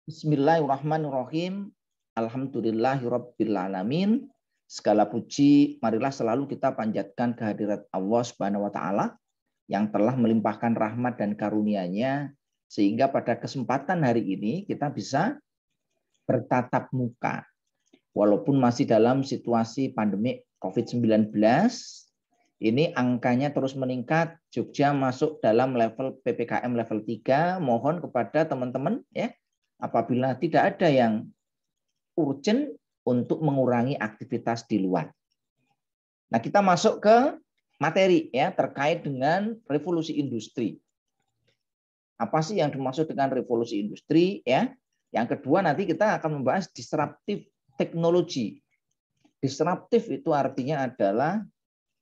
Bismillahirrahmanirrahim. Alhamdulillahirabbil alamin. Segala puji marilah selalu kita panjatkan kehadirat Allah Subhanahu wa taala yang telah melimpahkan rahmat dan karunia-Nya sehingga pada kesempatan hari ini kita bisa bertatap muka. Walaupun masih dalam situasi pandemi COVID-19, ini angkanya terus meningkat. Jogja masuk dalam level PPKM level 3. Mohon kepada teman-teman ya, apabila tidak ada yang urgent untuk mengurangi aktivitas di luar. Nah, kita masuk ke materi ya terkait dengan revolusi industri. Apa sih yang dimaksud dengan revolusi industri ya? Yang kedua nanti kita akan membahas disruptive teknologi. Disruptive itu artinya adalah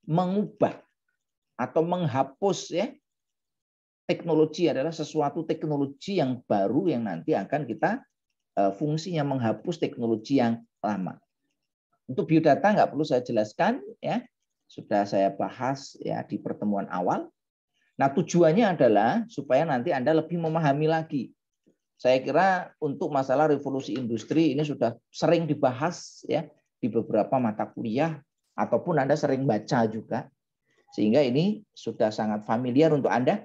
mengubah atau menghapus ya. Teknologi adalah sesuatu teknologi yang baru yang nanti akan kita fungsinya menghapus teknologi yang lama. Untuk biodata nggak perlu saya jelaskan ya, sudah saya bahas ya di pertemuan awal. Nah, tujuannya adalah supaya nanti Anda lebih memahami lagi. Saya kira untuk masalah revolusi industri ini sudah sering dibahas ya di beberapa mata kuliah ataupun Anda sering baca juga. Sehingga ini sudah sangat familiar untuk Anda.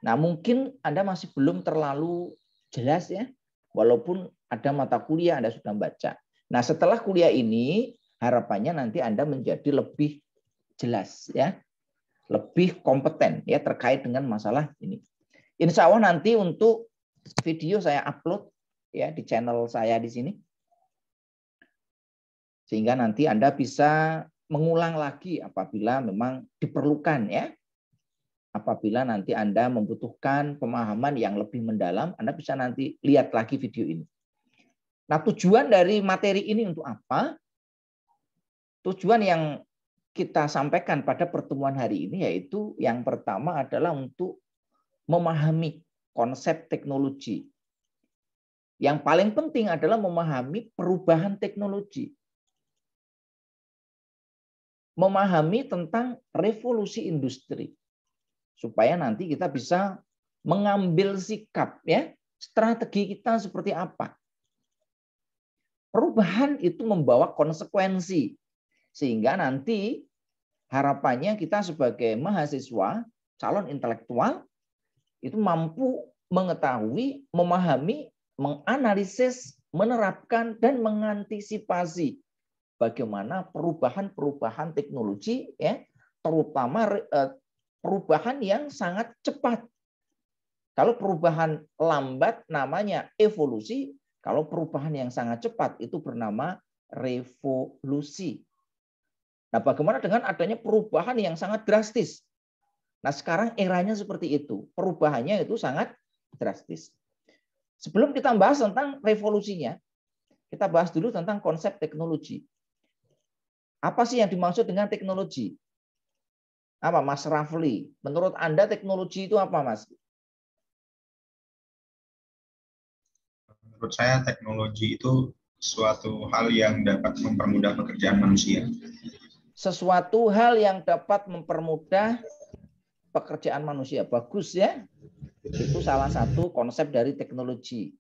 Nah, mungkin Anda masih belum terlalu jelas ya, walaupun ada mata kuliah Anda sudah baca. Nah, setelah kuliah ini, harapannya nanti Anda menjadi lebih jelas ya, lebih kompeten ya terkait dengan masalah ini. Insya Allah nanti untuk video saya upload ya di channel saya di sini, sehingga nanti Anda bisa mengulang lagi apabila memang diperlukan ya. Apabila nanti Anda membutuhkan pemahaman yang lebih mendalam, Anda bisa nanti lihat lagi video ini. Nah, tujuan dari materi ini untuk apa? Tujuan yang kita sampaikan pada pertemuan hari ini yaitu yang pertama adalah untuk memahami konsep teknologi. Yang paling penting adalah memahami perubahan teknologi. Memahami tentang revolusi industri. Supaya nanti kita bisa mengambil sikap ya, strategi kita seperti apa. Perubahan itu membawa konsekuensi sehingga nanti harapannya kita sebagai mahasiswa, calon intelektual itu mampu mengetahui, memahami, menganalisis, menerapkan dan mengantisipasi bagaimana perubahan-perubahan teknologi ya, terutama perubahan yang sangat cepat. Kalau perubahan lambat namanya evolusi, kalau perubahan yang sangat cepat itu bernama revolusi. Nah, bagaimana dengan adanya perubahan yang sangat drastis? Nah, sekarang eranya seperti itu. Perubahannya itu sangat drastis. Sebelum kita bahas tentang revolusinya, kita bahas dulu tentang konsep teknologi. Apa sih yang dimaksud dengan teknologi? Apa Mas Rafli? Menurut Anda teknologi itu apa, Mas? Menurut saya teknologi itu suatu hal yang dapat mempermudah pekerjaan manusia. Sesuatu hal yang dapat mempermudah pekerjaan manusia. Bagus ya. Itu salah satu konsep dari teknologi.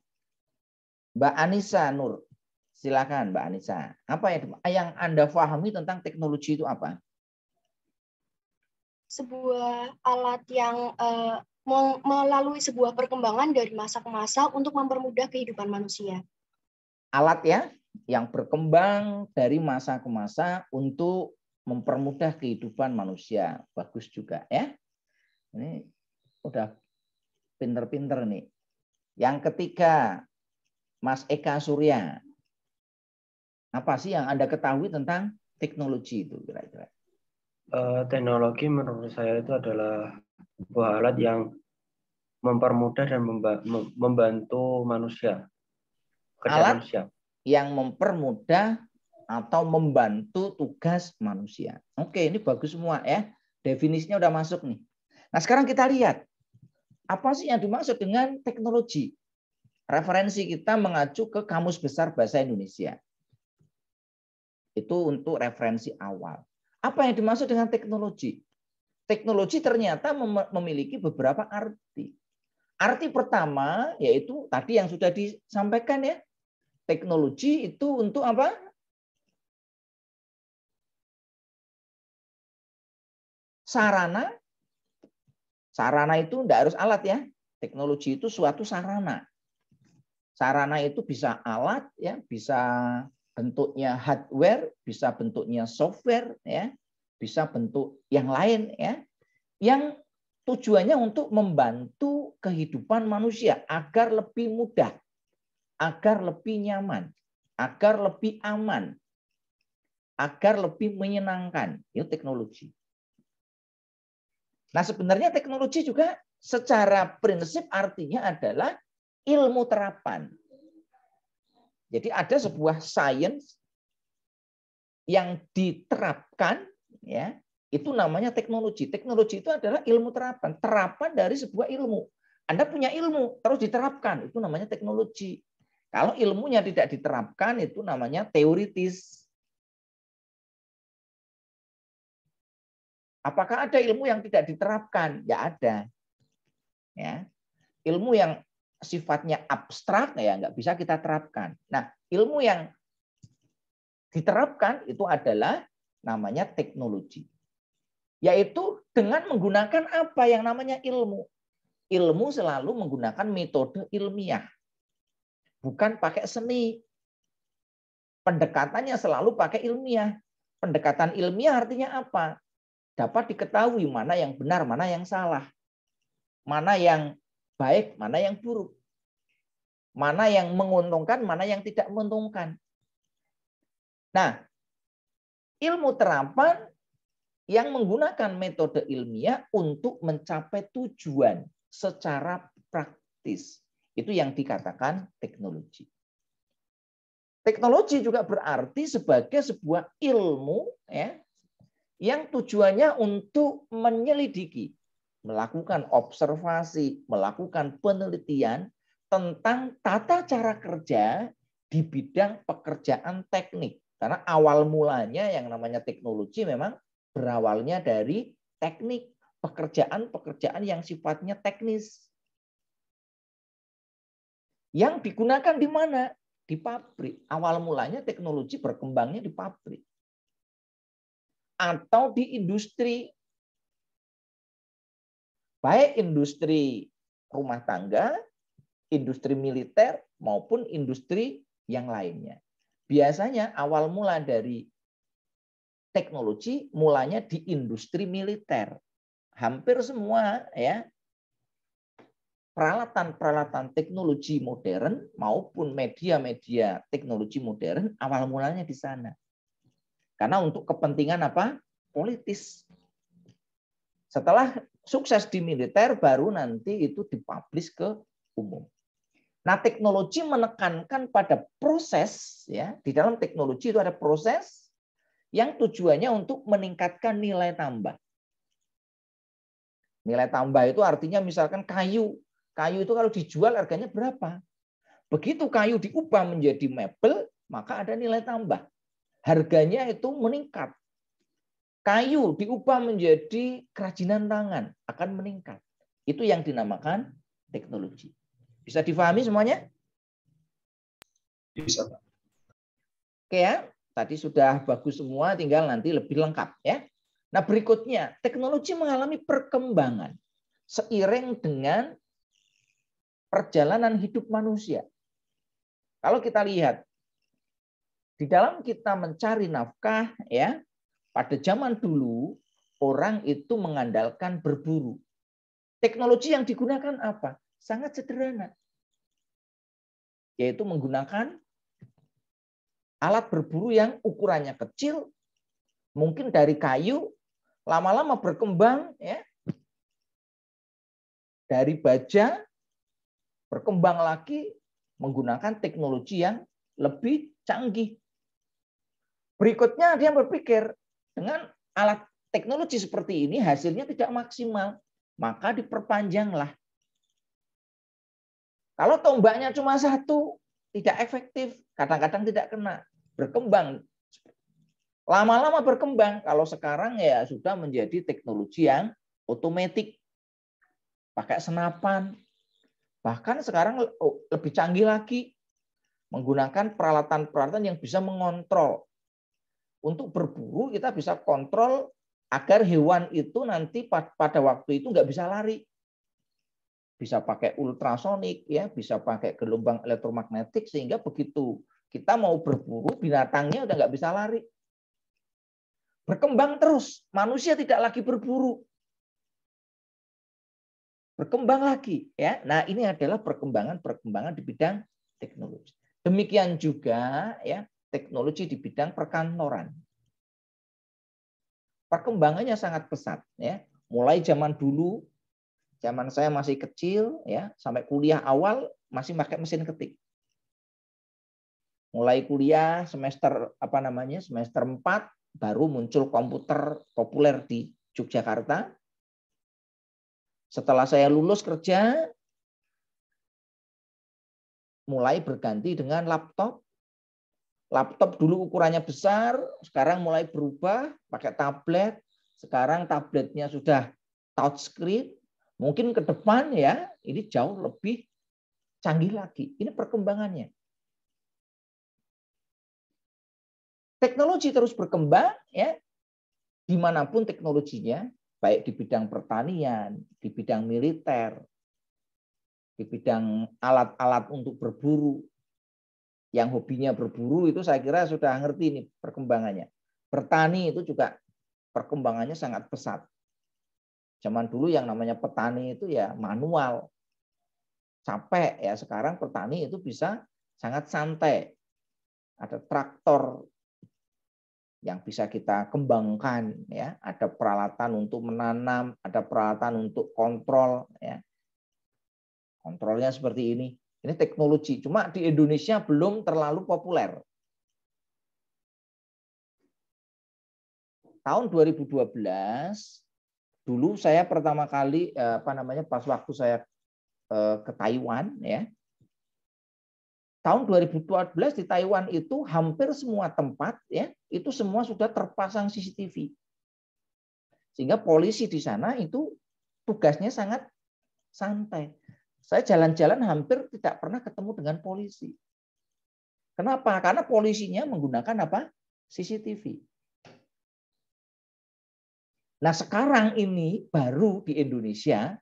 Mbak Anissa Nur. Silakan Mbak Anissa. Apa yang Anda pahami tentang teknologi itu apa? Sebuah alat yang melalui sebuah perkembangan dari masa ke masa untuk mempermudah kehidupan manusia. Alat ya, yang berkembang dari masa ke masa untuk mempermudah kehidupan manusia. Bagus juga ya. Ini udah pinter-pinter nih. Yang ketiga, Mas Eka Surya. Apa sih yang Anda ketahui tentang teknologi itu kira-kira? Teknologi menurut saya itu adalah sebuah alat yang mempermudah dan membantu manusia. Alat Manusia yang mempermudah atau membantu tugas manusia. Oke, ini bagus semua ya. Definisinya udah masuk nih. Nah, sekarang kita lihat apa sih yang dimaksud dengan teknologi? Referensi kita mengacu ke Kamus Besar Bahasa Indonesia. Itu untuk referensi awal. Apa yang dimaksud dengan teknologi? Teknologi ternyata memiliki beberapa arti. Arti pertama yaitu tadi yang sudah disampaikan ya. Teknologi itu untuk apa? Sarana. Sarana itu tidak harus alat ya. Teknologi itu suatu sarana. Sarana itu bisa alat ya, bisa bentuknya hardware, bisa bentuknya software ya, bisa bentuk yang lain ya. Yang tujuannya untuk membantu kehidupan manusia agar lebih mudah, agar lebih nyaman, agar lebih aman, agar lebih menyenangkan. Itu teknologi. Nah, sebenarnya teknologi juga secara prinsip artinya adalah ilmu terapan. Jadi ada sebuah sains yang diterapkan ya, itu namanya teknologi. Teknologi itu adalah ilmu terapan. Terapan dari sebuah ilmu. Anda punya ilmu, terus diterapkan. Itu namanya teknologi. Kalau ilmunya tidak diterapkan, itu namanya teoritis. Apakah ada ilmu yang tidak diterapkan? Ya ada. Ya. Ilmu yang sifatnya abstrak, ya nggak bisa kita terapkan. Nah, ilmu yang diterapkan itu adalah namanya teknologi. Yaitu dengan menggunakan apa yang namanya ilmu. Ilmu selalu menggunakan metode ilmiah. Bukan pakai seni. Pendekatannya selalu pakai ilmiah. Pendekatan ilmiah artinya apa? Dapat diketahui mana yang benar, mana yang salah. Mana yang baik, mana yang buruk. Mana yang menguntungkan, mana yang tidak menguntungkan. Nah, ilmu terapan yang menggunakan metode ilmiah untuk mencapai tujuan secara praktis. Itu yang dikatakan teknologi. Teknologi juga berarti sebagai sebuah ilmu ya, yang tujuannya untuk menyelidiki, melakukan observasi, melakukan penelitian tentang tata cara kerja di bidang pekerjaan teknik. Karena awal mulanya yang namanya teknologi memang berawalnya dari teknik, pekerjaan-pekerjaan yang sifatnya teknis. Yang digunakan di mana? Di pabrik. Awal mulanya teknologi berkembangnya di pabrik. Atau di industri. Baik industri rumah tangga, industri militer, maupun industri yang lainnya. Biasanya awal mula dari teknologi mulanya di industri militer. Hampir semua ya peralatan-peralatan teknologi modern maupun media-media teknologi modern awal mulanya di sana. Karena untuk kepentingan apa? Politis. Setelah sukses di militer baru nanti itu dipublish ke umum. Nah, teknologi menekankan pada proses ya. Di dalam teknologi itu ada proses yang tujuannya untuk meningkatkan nilai tambah. Nilai tambah itu artinya misalkan kayu. Kayu itu kalau dijual harganya berapa? Begitu kayu diubah menjadi mebel, maka ada nilai tambah. Harganya itu meningkat. Kayu diubah menjadi kerajinan tangan, akan meningkat. Itu yang dinamakan teknologi. Bisa difahami semuanya? Bisa, Pak. Oke ya, tadi sudah bagus semua, tinggal nanti lebih lengkap ya. Nah, berikutnya, teknologi mengalami perkembangan seiring dengan perjalanan hidup manusia. Kalau kita lihat di dalam kita mencari nafkah ya, pada zaman dulu orang itu mengandalkan berburu. Teknologi yang digunakan apa? Sangat sederhana. Yaitu menggunakan alat berburu yang ukurannya kecil, mungkin dari kayu, lama-lama berkembang ya. Dari baja berkembang lagi menggunakan teknologi yang lebih canggih. Berikutnya dia berpikir dengan alat teknologi seperti ini hasilnya tidak maksimal, maka diperpanjanglah. Kalau tombaknya cuma satu, tidak efektif, kadang-kadang tidak kena. Berkembang. Lama-lama berkembang. Kalau sekarang ya sudah menjadi teknologi yang otomatis. Pakai senapan. Bahkan sekarang lebih canggih lagi, menggunakan peralatan-peralatan yang bisa mengontrol. Untuk berburu kita bisa kontrol agar hewan itu nanti pada waktu itu nggak bisa lari. Bisa pakai ultrasonik, ya, bisa pakai gelombang elektromagnetik, sehingga begitu kita mau berburu, binatangnya udah nggak bisa lari. Berkembang terus, manusia tidak lagi berburu. Berkembang lagi, ya. Nah, ini adalah perkembangan di bidang teknologi. Demikian juga, ya, teknologi di bidang perkantoran. Perkembangannya sangat pesat, ya. Mulai zaman dulu, zaman saya masih kecil, ya, sampai kuliah awal masih pakai mesin ketik. Mulai kuliah semester semester 4 baru muncul komputer populer di Yogyakarta. Setelah saya lulus kerja, mulai berganti dengan laptop. Laptop dulu ukurannya besar, sekarang mulai berubah pakai tablet. Sekarang tabletnya sudah touchscreen. Mungkin ke depan, ya, ini jauh lebih canggih lagi. Ini perkembangannya. Teknologi terus berkembang, ya, dimanapun teknologinya, baik di bidang pertanian, di bidang militer, di bidang alat-alat untuk berburu. Yang hobinya berburu itu saya kira sudah ngerti ini perkembangannya. Bertani itu juga perkembangannya sangat pesat. Zaman dulu yang namanya petani itu ya manual, capek, ya. Sekarang petani itu bisa sangat santai. Ada traktor yang bisa kita kembangkan, ya. Ada peralatan untuk menanam, ada peralatan untuk kontrol, ya. Kontrolnya seperti ini. Ini teknologi, cuma di Indonesia belum terlalu populer. Tahun 2012, dulu saya pertama kali pas waktu saya ke Taiwan, ya. Tahun 2014 di Taiwan itu hampir semua tempat, ya, itu semua sudah terpasang CCTV. Sehingga polisi di sana itu tugasnya sangat santai. Saya jalan-jalan hampir tidak pernah ketemu dengan polisi. Kenapa? Karena polisinya menggunakan apa? CCTV. Nah, sekarang ini baru di Indonesia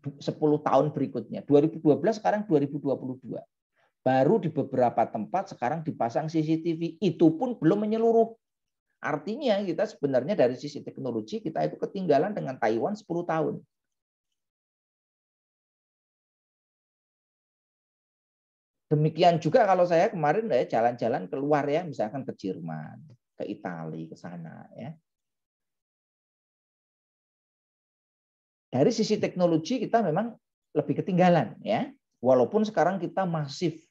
10 tahun berikutnya. 2012 sekarang 2022. Baru di beberapa tempat sekarang dipasang CCTV. Itu pun belum menyeluruh. Artinya kita sebenarnya dari sisi teknologi kita itu ketinggalan dengan Taiwan 10 tahun. Demikian juga kalau saya kemarin jalan-jalan keluar, ya, misalkan ke Jerman, ke Italia, ke sana, ya. Dari sisi teknologi kita memang lebih ketinggalan, ya. Walaupun sekarang kita masif.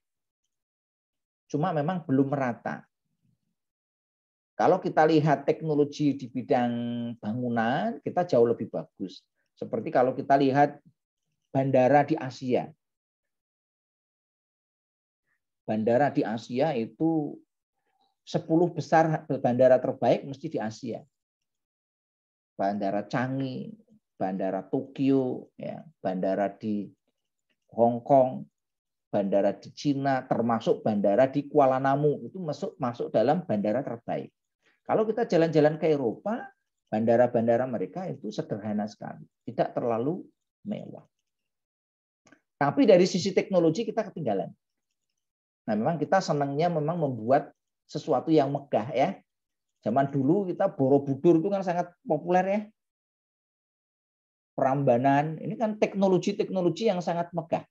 Cuma memang belum merata. Kalau kita lihat teknologi di bidang bangunan, kita jauh lebih bagus. Seperti kalau kita lihat bandara di Asia. Bandara di Asia itu 10 besar bandara terbaik mesti di Asia. Bandara Changi, bandara Tokyo, ya, bandara di Hong Kong, bandara di Cina, termasuk bandara di Kuala Namu itu masuk dalam bandara terbaik. Kalau kita jalan-jalan ke Eropa, bandara-bandara mereka itu sederhana sekali, tidak terlalu mewah. Tapi dari sisi teknologi kita ketinggalan. Nah, memang kita senangnya memang membuat sesuatu yang megah, ya. Zaman dulu kita Borobudur itu kan sangat populer, ya. Prambanan, ini kan teknologi-teknologi yang sangat megah,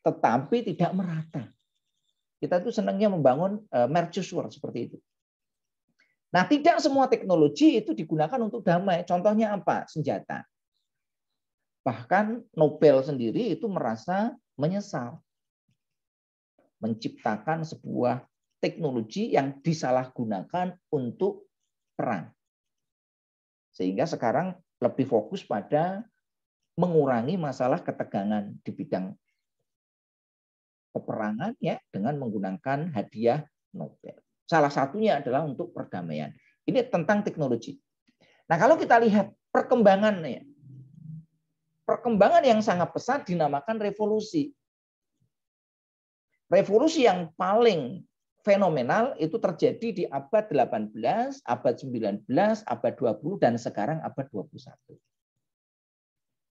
tetapi tidak merata. Kita itu senangnya membangun mercusuar seperti itu. Nah, tidak semua teknologi itu digunakan untuk damai. Contohnya apa? Senjata. Bahkan Nobel sendiri itu merasa menyesal menciptakan sebuah teknologi yang disalahgunakan untuk perang. Sehingga sekarang lebih fokus pada mengurangi masalah ketegangan di bidang peperangan, ya, dengan menggunakan hadiah Nobel. Salah satunya adalah untuk perdamaian. Ini tentang teknologi. Nah, kalau kita lihat perkembangan yang sangat pesat dinamakan revolusi. Revolusi yang paling fenomenal itu terjadi di abad 18, abad 19, abad 20, dan sekarang abad 21.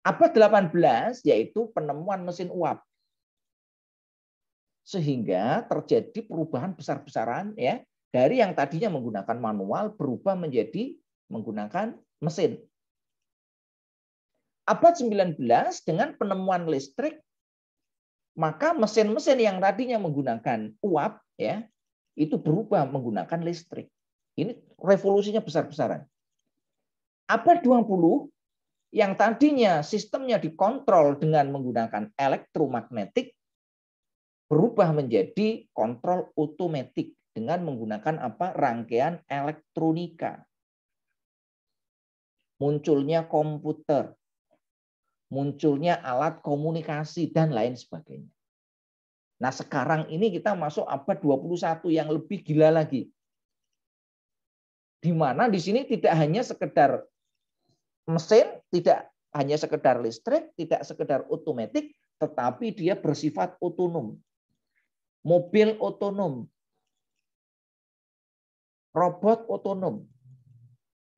Abad 18 yaitu penemuan mesin uap. Sehingga terjadi perubahan besar-besaran ya, dari yang tadinya menggunakan manual berubah menjadi menggunakan mesin. Abad 19 dengan penemuan listrik, maka mesin-mesin yang tadinya menggunakan uap ya, itu berubah menggunakan listrik. Ini revolusinya besar-besaran. Abad 20 yang tadinya sistemnya dikontrol dengan menggunakan elektromagnetik berubah menjadi kontrol otomatik dengan menggunakan apa? Rangkaian elektronika. Munculnya komputer, munculnya alat komunikasi dan lain sebagainya. Nah, sekarang ini kita masuk abad 21 yang lebih gila lagi. Di mana di sini tidak hanya sekedar mesin, tidak hanya sekedar listrik, tidak sekedar otomatik, tetapi dia bersifat otonom. Mobil otonom, robot otonom,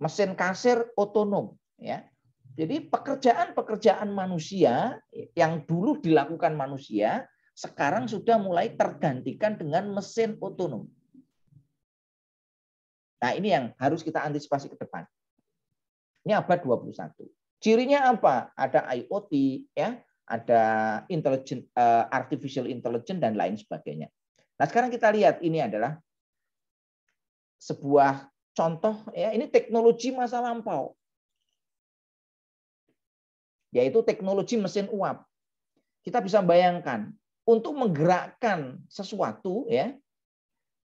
mesin kasir otonom, ya. Jadi pekerjaan-pekerjaan manusia yang dulu dilakukan manusia sekarang sudah mulai tergantikan dengan mesin otonom. Nah, ini yang harus kita antisipasi ke depan. Ini abad 21. Cirinya apa? Ada IoT, ya, ada artificial intelligence dan lain sebagainya. Nah, sekarang kita lihat ini adalah sebuah contoh ya, ini teknologi masa lampau. Yaitu teknologi mesin uap. Kita bisa bayangkan untuk menggerakkan sesuatu ya,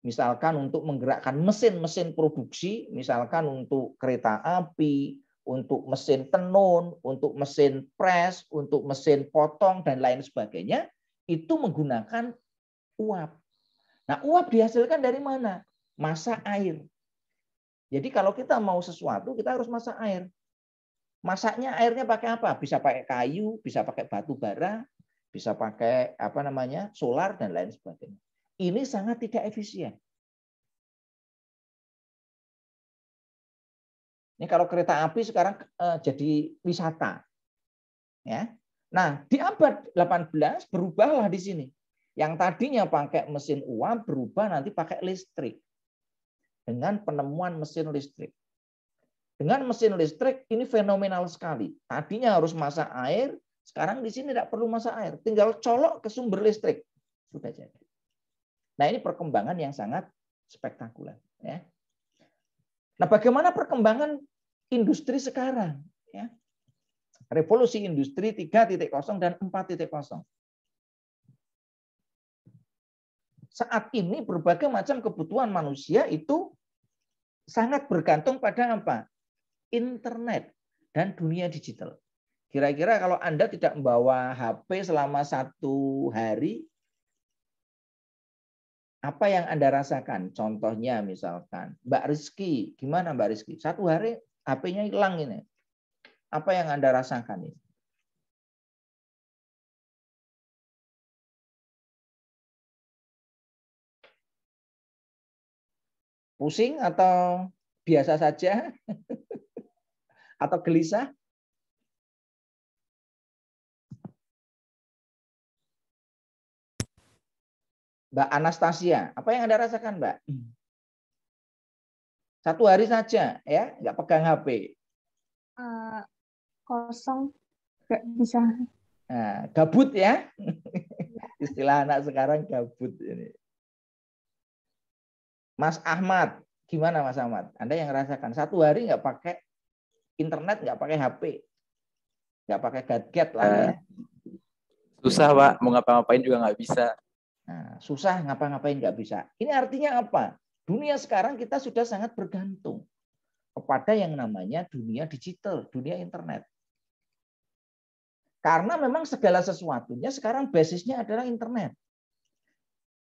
misalkan untuk menggerakkan mesin-mesin produksi, misalkan untuk kereta api, untuk mesin tenun, untuk mesin pres, untuk mesin potong, dan lain sebagainya, itu menggunakan uap. Nah, uap dihasilkan dari mana? Masak air. Jadi kalau kita mau sesuatu, kita harus masak air. Masaknya airnya pakai apa? Bisa pakai kayu, bisa pakai batu bara, bisa pakai solar, dan lain sebagainya. Ini sangat tidak efisien. Ini kalau kereta api sekarang jadi wisata. Ya. Nah, di abad 18 berubahlah di sini. Yang tadinya pakai mesin uap berubah nanti pakai listrik. Dengan penemuan mesin listrik. Dengan mesin listrik ini fenomenal sekali. Tadinya harus masak air, sekarang di sini tidak perlu masak air. Tinggal colok ke sumber listrik. Sudah jadi. Nah, ini perkembangan yang sangat spektakuler. Ya. Nah, bagaimana perkembangan industri sekarang? Ya. Revolusi industri 3.0 dan 4.0. Saat ini berbagai macam kebutuhan manusia itu sangat bergantung pada apa? Internet dan dunia digital. Kira-kira kalau Anda tidak membawa HP selama 1 hari, apa yang Anda rasakan? Contohnya misalkan, Mbak Rizky, gimana Mbak Rizky? 1 hari HP-nya hilang ini. Apa yang Anda rasakan ini? Pusing atau biasa saja? Atau gelisah? Mbak Anastasia, apa yang Anda rasakan, Mbak? 1 hari saja, ya, nggak pegang HP. Kosong, nggak bisa. Nah, gabut ya? Istilah anak sekarang gabut ini. Mas Ahmad, gimana Mas Ahmad? Anda yang rasakan 1 hari nggak pakai internet, nggak pakai HP, nggak pakai gadget lah ya? Susah Pak, mau ngapa-ngapain juga nggak bisa. Nah, susah ngapa-ngapain nggak bisa. Ini artinya apa? Dunia sekarang kita sudah sangat bergantung kepada yang namanya dunia digital, dunia internet. Karena memang segala sesuatunya sekarang basisnya adalah internet.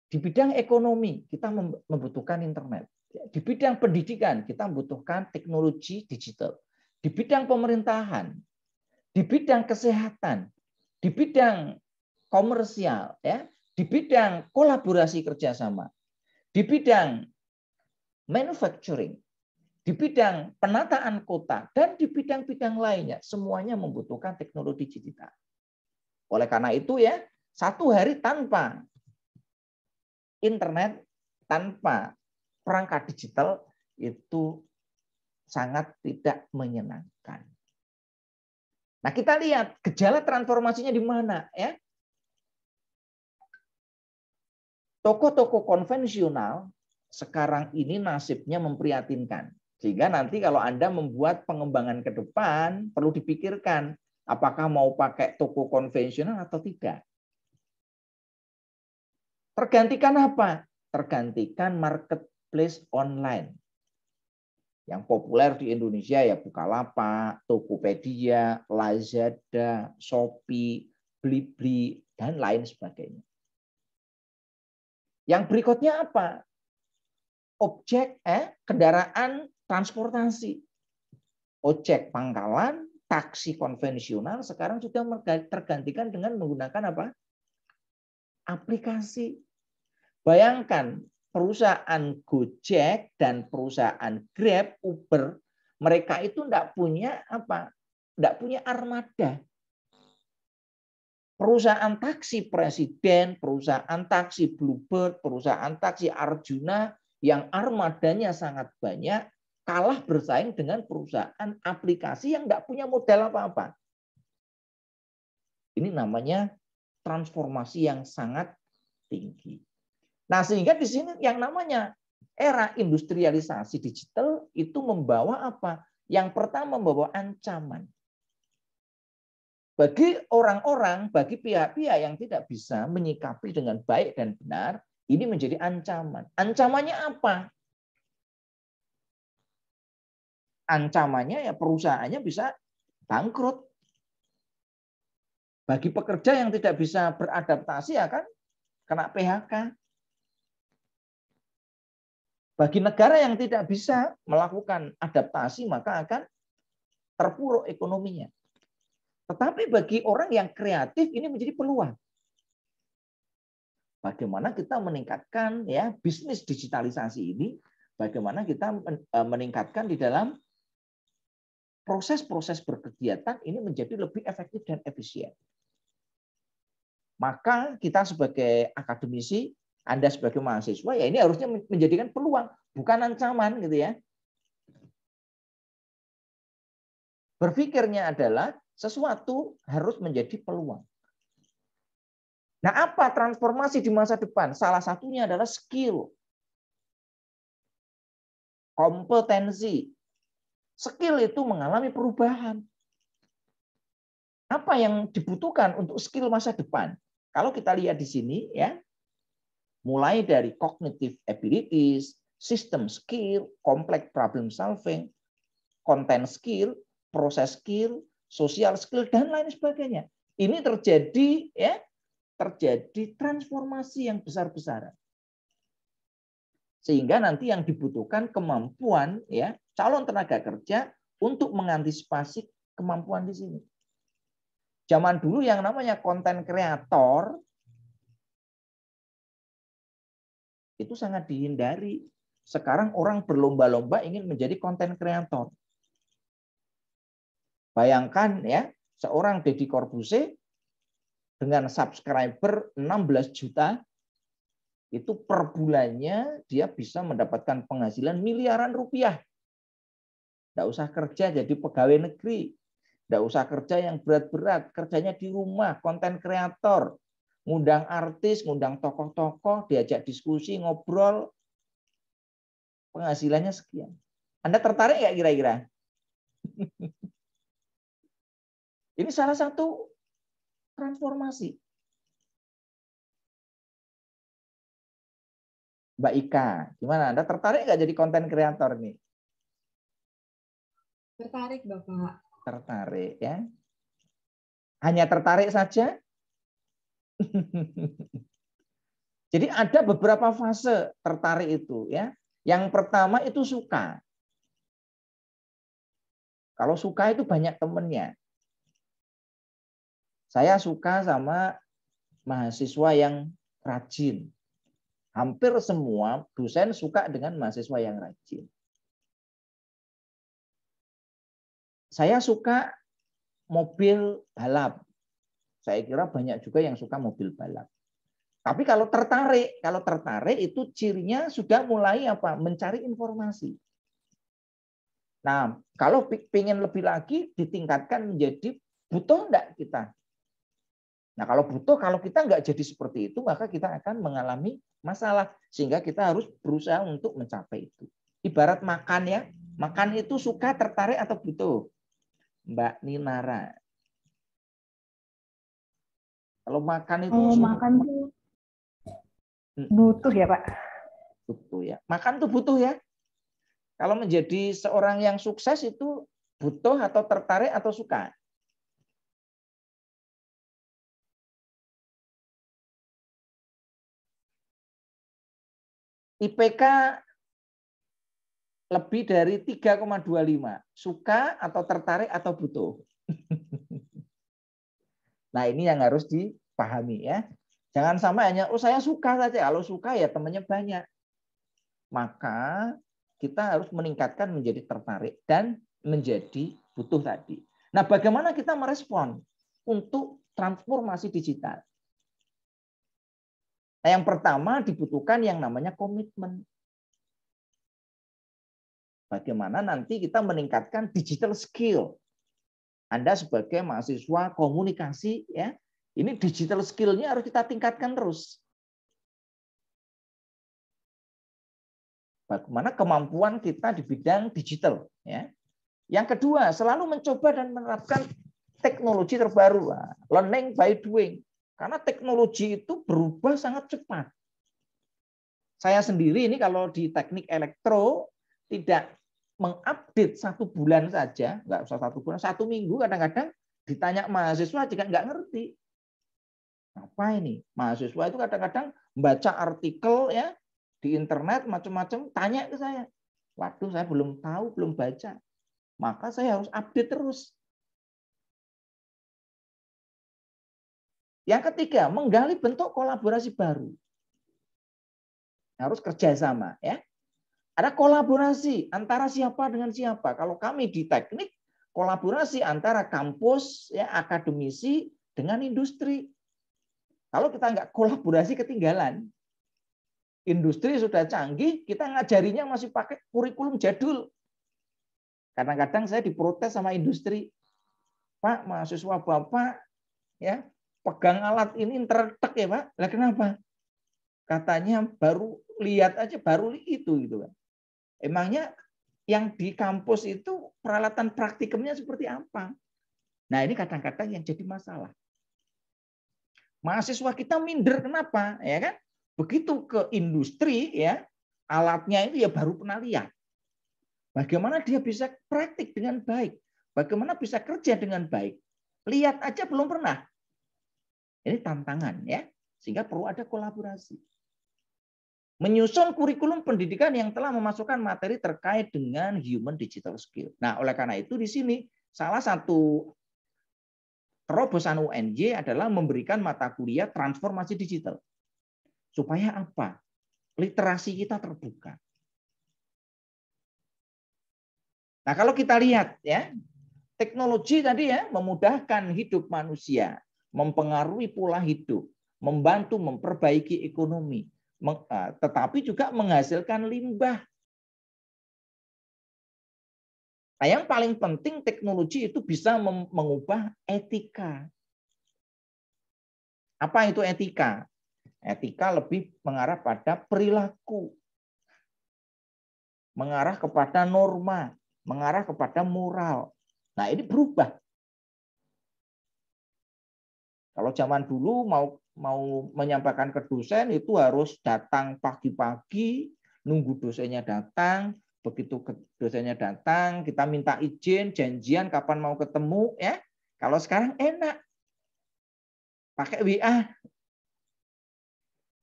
Di bidang ekonomi kita membutuhkan internet. Di bidang pendidikan kita membutuhkan teknologi digital. Di bidang pemerintahan, di bidang kesehatan, di bidang komersial, ya, di bidang kolaborasi kerjasama, di bidang manufacturing, di bidang penataan kota, dan di bidang-bidang lainnya. Semuanya membutuhkan teknologi digital. Oleh karena itu ya, satu hari tanpa internet, tanpa perangkat digital itu sangat tidak menyenangkan. Nah, kita lihat gejala transformasinya di mana ya. Toko-toko konvensional sekarang ini nasibnya memprihatinkan. Sehingga nanti kalau Anda membuat pengembangan ke depan, perlu dipikirkan apakah mau pakai toko konvensional atau tidak. Tergantikan apa? Tergantikan marketplace online. Yang populer di Indonesia ya Bukalapak, Tokopedia, Lazada, Shopee, Blibli, dan lain sebagainya. Yang berikutnya apa? Objek kendaraan transportasi. Ojek pangkalan, taksi konvensional sekarang sudah tergantikan dengan menggunakan apa? Aplikasi. Bayangkan perusahaan Gojek dan perusahaan Grab, Uber, mereka itu tidak punya apa? Tidak punya armada. Perusahaan taksi Presiden, perusahaan taksi Bluebird, perusahaan taksi Arjuna yang armadanya sangat banyak, kalah bersaing dengan perusahaan aplikasi yang tidak punya modal apa-apa. Ini namanya transformasi yang sangat tinggi. Nah, sehingga di sini yang namanya era industrialisasi digital itu membawa apa? Yang pertama membawa ancaman. Bagi orang-orang, bagi pihak-pihak yang tidak bisa menyikapi dengan baik dan benar, ini menjadi ancaman. Ancamannya apa? Ancamannya ya perusahaannya bisa bangkrut. Bagi pekerja yang tidak bisa beradaptasi akan kena PHK. Bagi negara yang tidak bisa melakukan adaptasi maka akan terpuruk ekonominya. Tetapi bagi orang yang kreatif ini menjadi peluang. Bagaimana kita meningkatkan ya bisnis digitalisasi ini, bagaimana kita meningkatkan di dalam proses-proses berkegiatan ini menjadi lebih efektif dan efisien. Maka kita sebagai akademisi, Anda sebagai mahasiswa ya ini harusnya menjadikan peluang, bukan ancaman gitu ya. Berpikirnya adalah sesuatu harus menjadi peluang. Nah, apa transformasi di masa depan? Salah satunya adalah skill. Kompetensi. Skill itu mengalami perubahan. Apa yang dibutuhkan untuk skill masa depan? Kalau kita lihat di sini ya, mulai dari cognitive abilities, system skill, complex problem solving, content skill, proses skill, social skill dan lain sebagainya. Ini terjadi ya, terjadi transformasi yang besar-besaran. Sehingga nanti yang dibutuhkan kemampuan ya calon tenaga kerja untuk mengantisipasi kemampuan di sini. Zaman dulu yang namanya konten kreator itu sangat dihindari. Sekarang orang berlomba-lomba ingin menjadi konten kreator. Bayangkan ya, seorang Deddy Corbuzier dengan subscriber 16 juta, itu per bulannya dia bisa mendapatkan penghasilan miliaran rupiah. Tidak usah kerja jadi pegawai negeri. Tidak usah kerja yang berat-berat. Kerjanya di rumah, konten kreator. Ngundang artis, ngundang tokoh-tokoh, diajak diskusi, ngobrol. Penghasilannya sekian. Anda tertarik nggak kira-kira? Ini salah satu transformasi. Mbak Ika, gimana? Anda tertarik nggak jadi konten kreator nih? Tertarik, Bapak. Tertarik ya. Hanya tertarik saja? Jadi ada beberapa fase tertarik itu ya. Yang pertama itu suka. Kalau suka itu banyak temennya. Saya suka sama mahasiswa yang rajin. Hampir semua dosen suka dengan mahasiswa yang rajin. Saya suka mobil balap. Saya kira banyak juga yang suka mobil balap. Tapi kalau tertarik itu cirinya sudah mulai apa? Mencari informasi. Nah, kalau ingin lebih lagi ditingkatkan menjadi butuh enggak kita? Nah, kalau butuh, kalau kita enggak jadi seperti itu, maka kita akan mengalami masalah. Sehingga kita harus berusaha untuk mencapai itu. Ibarat makan ya, makan itu suka, tertarik, atau butuh? Mbak Ninara. Kalau makan itu makan tuh butuh ya, Pak. Butuh ya. Makan tuh butuh ya. Kalau menjadi seorang yang sukses itu butuh atau tertarik atau suka? IPK lebih dari 3,25. Suka atau tertarik atau butuh? Nah, ini yang harus dipahami ya. Jangan sampai hanya, oh saya suka saja. Kalau suka ya temannya banyak. Maka kita harus meningkatkan menjadi tertarik dan menjadi butuh tadi. Nah, bagaimana kita merespon untuk transformasi digital? Nah, yang pertama dibutuhkan yang namanya komitmen. Bagaimana nanti kita meningkatkan digital skill. Anda sebagai mahasiswa komunikasi, ya, ini digital skill-nya harus kita tingkatkan terus. Bagaimana kemampuan kita di bidang digital. Ya. Yang kedua, selalu mencoba dan menerapkan teknologi terbaru. Learning by doing. Karena teknologi itu berubah sangat cepat. Saya sendiri ini kalau di teknik elektro tidak mengupdate 1 bulan saja, nggak usah 1 bulan, 1 minggu kadang-kadang ditanya mahasiswa juga nggak ngerti. Apa ini? Mahasiswa itu kadang-kadang membaca artikel ya di internet macam-macam, tanya ke saya. Waduh, saya belum tahu, belum baca. Maka saya harus update terus. Yang ketiga, menggali bentuk kolaborasi baru. Harus kerjasama, ya. Ada kolaborasi antara siapa dengan siapa. Kalau kami di teknik, kolaborasi antara kampus, ya, akademisi dengan industri. Kalau kita nggak kolaborasi, ketinggalan. Industri sudah canggih, kita ngajarinya masih pakai kurikulum jadul. Kadang-kadang saya diprotes sama industri. Pak, mahasiswa Bapak, ya, pegang alat ini tertek ya Pak. Lah kenapa? Katanya baru lihat aja, baru itu gitu kan. Emangnya yang di kampus itu peralatan praktikumnya seperti apa? Nah, ini kadang-kadang yang jadi masalah. Mahasiswa kita minder kenapa? Ya kan? Begitu ke industri ya, alatnya itu ya baru pernah lihat. Bagaimana dia bisa praktik dengan baik? Bagaimana bisa kerja dengan baik? Lihat aja belum pernah. Ini tantangan ya, sehingga perlu ada kolaborasi. Menyusun kurikulum pendidikan yang telah memasukkan materi terkait dengan human digital skill. Nah, oleh karena itu di sini salah satu terobosan UNJ adalah memberikan mata kuliah transformasi digital. Supaya apa? Literasi kita terbuka. Nah, kalau kita lihat ya, teknologi tadi ya memudahkan hidup manusia, mempengaruhi pola hidup, membantu memperbaiki ekonomi, tetapi juga menghasilkan limbah. Nah, yang paling penting teknologi itu bisa mengubah etika. Apa itu etika? Etika lebih mengarah pada perilaku, mengarah kepada norma, mengarah kepada moral. Nah, ini berubah. Kalau zaman dulu mau menyampaikan ke dosen itu harus datang pagi-pagi, nunggu dosennya datang, begitu dosennya datang, kita minta izin, janjian kapan mau ketemu ya. Kalau sekarang enak. Pakai WA.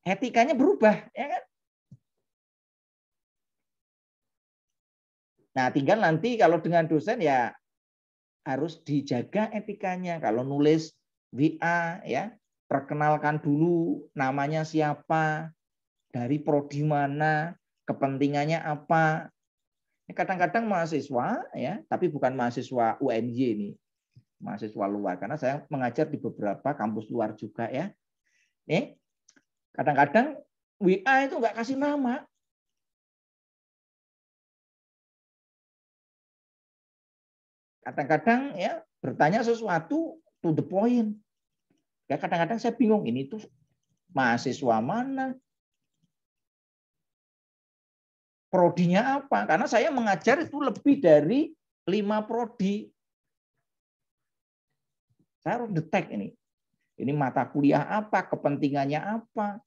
Etikanya berubah, ya kan? Nah, tinggal nanti kalau dengan dosen ya harus dijaga etikanya. Kalau nulis WA ya, perkenalkan dulu namanya siapa, dari prodi mana, kepentingannya apa. Kadang-kadang mahasiswa ya, tapi bukan mahasiswa UNJ ini, mahasiswa luar, karena saya mengajar di beberapa kampus luar juga ya. Kadang-kadang WA itu nggak kasih nama. Kadang-kadang ya bertanya sesuatu to the point. Ya kadang-kadang saya bingung ini tuh mahasiswa mana, prodinya apa? Karena saya mengajar itu lebih dari 5 prodi. Saya harus detect ini. Ini mata kuliah apa, kepentingannya apa.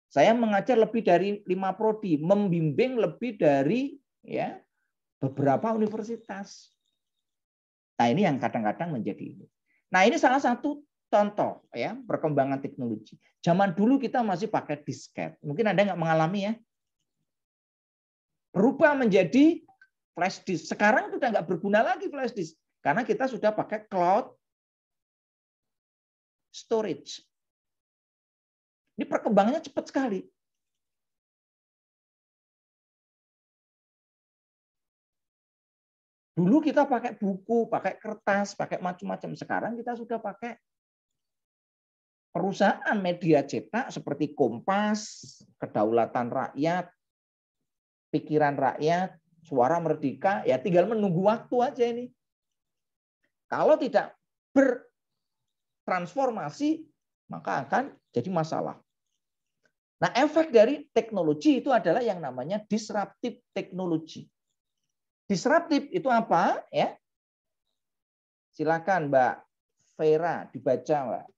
Saya mengajar lebih dari 5 prodi, membimbing lebih dari ya beberapa universitas. Nah, ini yang kadang-kadang menjadi ini. Nah, ini salah satu contoh ya perkembangan teknologi. Zaman dulu kita masih pakai disket. Mungkin Anda nggak mengalami ya. Berubah menjadi flash disk. Sekarang sudah nggak berguna lagi flash disk karena kita sudah pakai cloud storage. Ini perkembangannya cepat sekali. Dulu kita pakai buku, pakai kertas, pakai macam-macam. Sekarang kita sudah pakai perusahaan media cetak seperti Kompas, Kedaulatan Rakyat, Pikiran Rakyat, Suara Merdeka, ya tinggal menunggu waktu aja ini. Kalau tidak bertransformasi, maka akan jadi masalah. Nah, efek dari teknologi itu adalah yang namanya disruptive teknologi. Disruptive itu apa? Ya, silakan Mbak Vera dibaca, Mbak.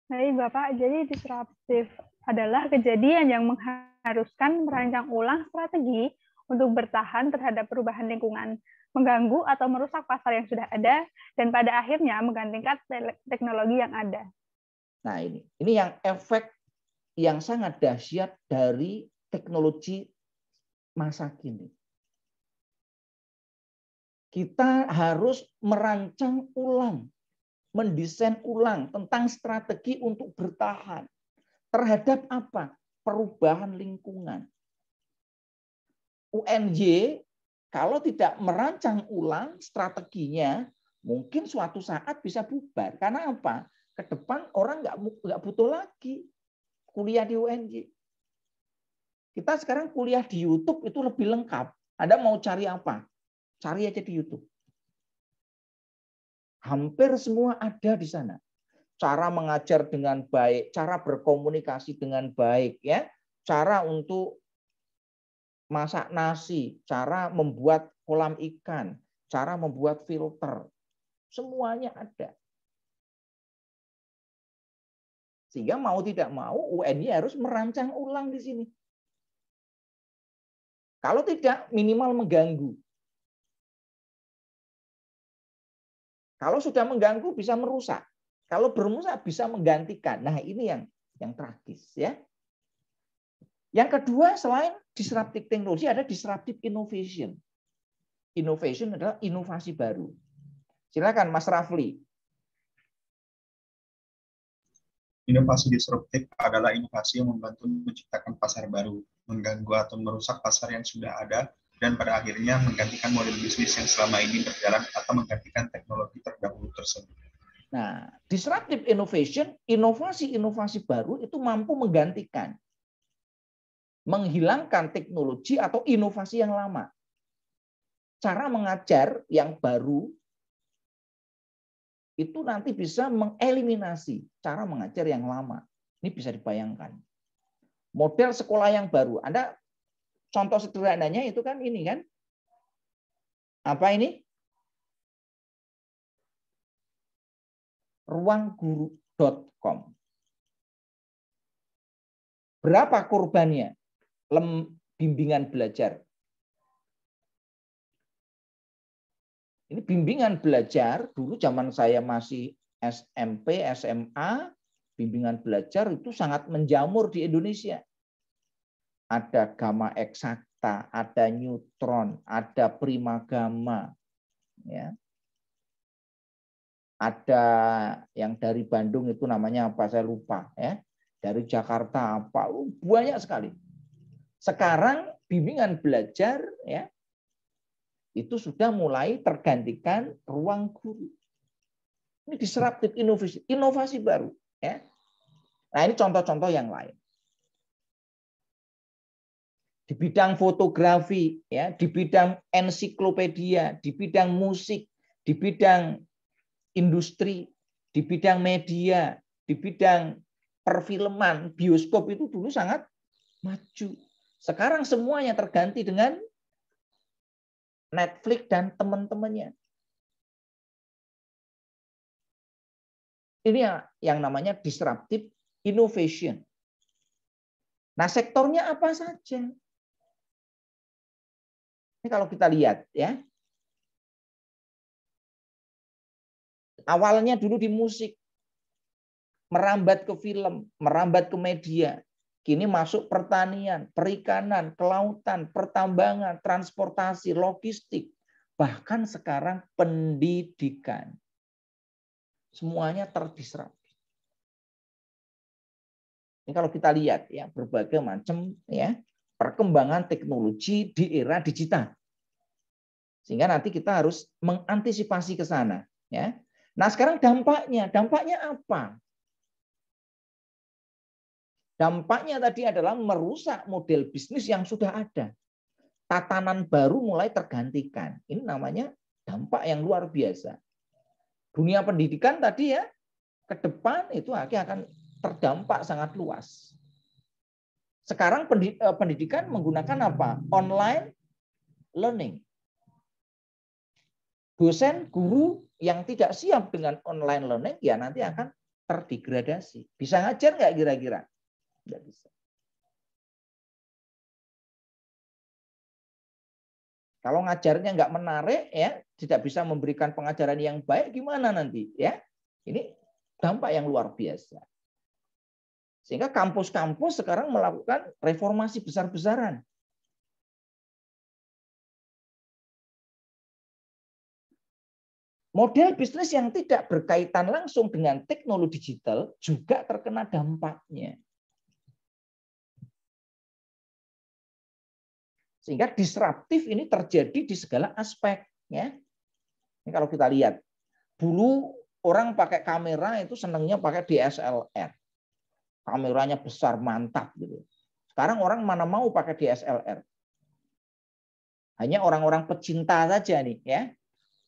Baik, Bapak. Jadi disruptif adalah kejadian yang mengharuskan merancang ulang strategi untuk bertahan terhadap perubahan lingkungan, mengganggu atau merusak pasar yang sudah ada, dan pada akhirnya menggantikan teknologi yang ada. Nah, ini yang efek yang sangat dahsyat dari teknologi masa kini. Kita harus merancang ulang, mendesain ulang tentang strategi untuk bertahan terhadap apa? Perubahan lingkungan. UNJ kalau tidak merancang ulang strateginya, mungkin suatu saat bisa bubar. Karena apa? Ke depan orang nggak butuh lagi kuliah di UNJ. Kita sekarang kuliah di YouTube itu lebih lengkap. Anda mau cari apa? Cari aja di YouTube. Hampir semua ada di sana. Cara mengajar dengan baik, cara berkomunikasi dengan baik, ya, cara untuk masak nasi, cara membuat kolam ikan, cara membuat filter, semuanya ada. Sehingga mau tidak mau UNY harus merancang ulang di sini. Kalau tidak, minimal mengganggu. Kalau sudah mengganggu bisa merusak. Kalau merusak bisa menggantikan. Nah, ini yang tragis ya. Yang kedua, selain disruptive teknologi ada disruptive innovation. Innovation adalah inovasi baru. Silakan Mas Rafli. Inovasi disruptif adalah inovasi yang membantu menciptakan pasar baru, mengganggu atau merusak pasar yang sudah ada, dan pada akhirnya menggantikan model bisnis yang selama ini berjalan atau menggantikan teknologi terdahulu tersebut. Nah, disruptive innovation, inovasi-inovasi baru itu mampu menggantikan, menghilangkan teknologi atau inovasi yang lama. Cara mengajar yang baru itu nanti bisa mengeliminasi cara mengajar yang lama. Ini bisa dibayangkan. Model sekolah yang baru. Anda contoh sederhananya itu kan ini kan. Apa ini? Ruangguru.com. Berapa korbannya? Bimbingan belajar. Ini bimbingan belajar, dulu zaman saya masih SMP, SMA, bimbingan belajar itu sangat menjamur di Indonesia. Ada gamma eksakta, ada neutron, ada prima gamma. Ya. Ada yang dari Bandung itu namanya apa saya lupa ya. Dari Jakarta apa, banyak sekali. Sekarang bimbingan belajar ya itu sudah mulai tergantikan ruang guru. Ini disruptif inovasi baru ya. Nah, ini contoh-contoh yang lain. Di bidang fotografi ya, di bidang ensiklopedia, di bidang musik, di bidang industri, di bidang media, di bidang perfilman, bioskop itu dulu sangat maju. Sekarang semuanya terganti dengan Netflix dan teman-temannya. Ini yang namanya disruptive innovation. Nah, sektornya apa saja? Ini kalau kita lihat ya. Awalnya dulu di musik, merambat ke film, merambat ke media. Kini masuk pertanian, perikanan, kelautan, pertambangan, transportasi, logistik. Bahkan sekarang pendidikan. Semuanya terdisrupsi. Ini kalau kita lihat ya, berbagai macam ya perkembangan teknologi di era digital. Sehingga nanti kita harus mengantisipasi ke sana ya. Nah, sekarang dampaknya apa? Dampaknya tadi adalah merusak model bisnis yang sudah ada. Tatanan baru mulai tergantikan. Ini namanya dampak yang luar biasa. Dunia pendidikan tadi ya, ke depan itu akan terdampak sangat luas. Sekarang pendidikan menggunakan apa? Online learning. Dosen, guru yang tidak siap dengan online learning, ya nanti akan terdegradasi. Bisa ngajar nggak kira-kira? Nggak bisa. Kalau ngajarnya nggak menarik, ya tidak bisa memberikan pengajaran yang baik, gimana nanti? Ya, ini dampak yang luar biasa. Sehingga kampus-kampus sekarang melakukan reformasi besar-besaran. Model bisnis yang tidak berkaitan langsung dengan teknologi digital juga terkena dampaknya. Sehingga disruptif ini terjadi di segala aspek. Ya. Ini kalau kita lihat, dulu orang pakai kamera itu senangnya pakai DSLR. Kameranya besar, mantap gitu. Sekarang orang mana mau pakai DSLR? Hanya orang-orang pecinta saja nih, ya.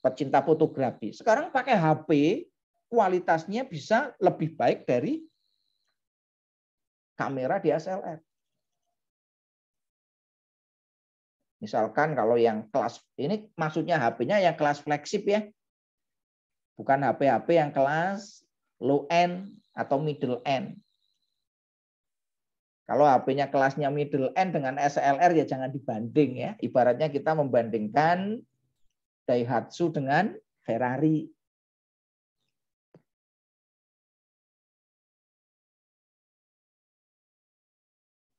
Pecinta fotografi. Sekarang pakai HP, kualitasnya bisa lebih baik dari kamera DSLR. Misalkan kalau yang kelas, ini maksudnya HP-nya yang kelas flagship ya. Bukan HP-HP yang kelas low end atau middle end. Kalau HP-nya kelasnya middle end dengan SLR ya jangan dibanding ya. Ibaratnya kita membandingkan Daihatsu dengan Ferrari.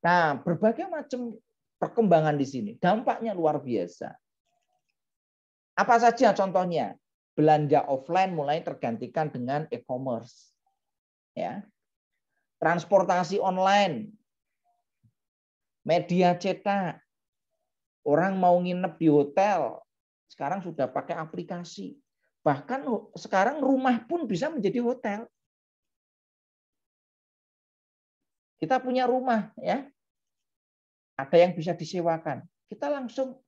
Nah, berbagai macam perkembangan di sini. Dampaknya luar biasa. Apa saja contohnya? Belanja offline mulai tergantikan dengan e-commerce. Ya. Transportasi online. Media cetak. Orang mau nginep di hotel, sekarang sudah pakai aplikasi. Bahkan sekarang rumah pun bisa menjadi hotel. Kita punya rumah, ya, ada yang bisa disewakan. Kita langsung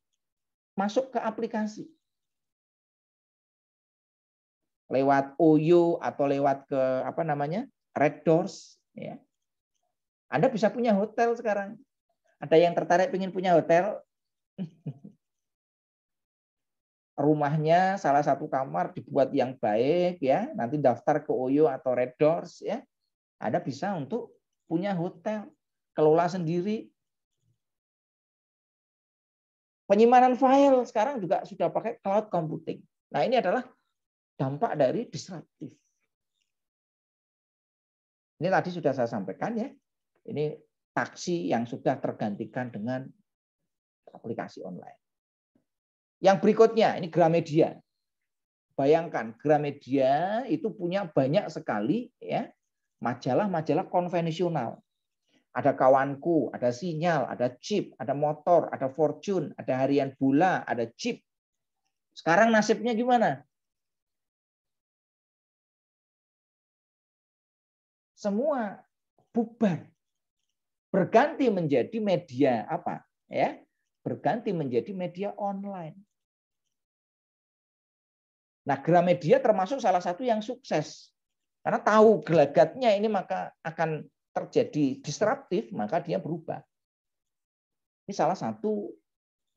masuk ke aplikasi. Lewat OYO atau lewat ke Red Doors. Ya. Anda bisa punya hotel sekarang. Ada yang tertarik ingin punya hotel? Rumahnya salah satu kamar dibuat yang baik ya, nanti daftar ke OYO atau Red Doors ya. Anda bisa untuk punya hotel, kelola sendiri. Penyimpanan file sekarang juga sudah pakai cloud computing. Nah, ini adalah dampak dari disruptif. Ini tadi sudah saya sampaikan ya. Ini taksi yang sudah tergantikan dengan aplikasi online. Yang berikutnya, ini Gramedia. Bayangkan Gramedia itu punya banyak sekali ya majalah-majalah konvensional. Ada Kawanku, ada Sinyal, ada Chip, ada Motor, ada Fortune, ada Harian Bola, ada Chip. Sekarang nasibnya gimana? Semua bubar. Berganti menjadi media apa? Ya, berganti menjadi media online. Nah, Gramedia termasuk salah satu yang sukses. Karena tahu gelagatnya ini maka akan terjadi disruptif, maka dia berubah. Ini salah satu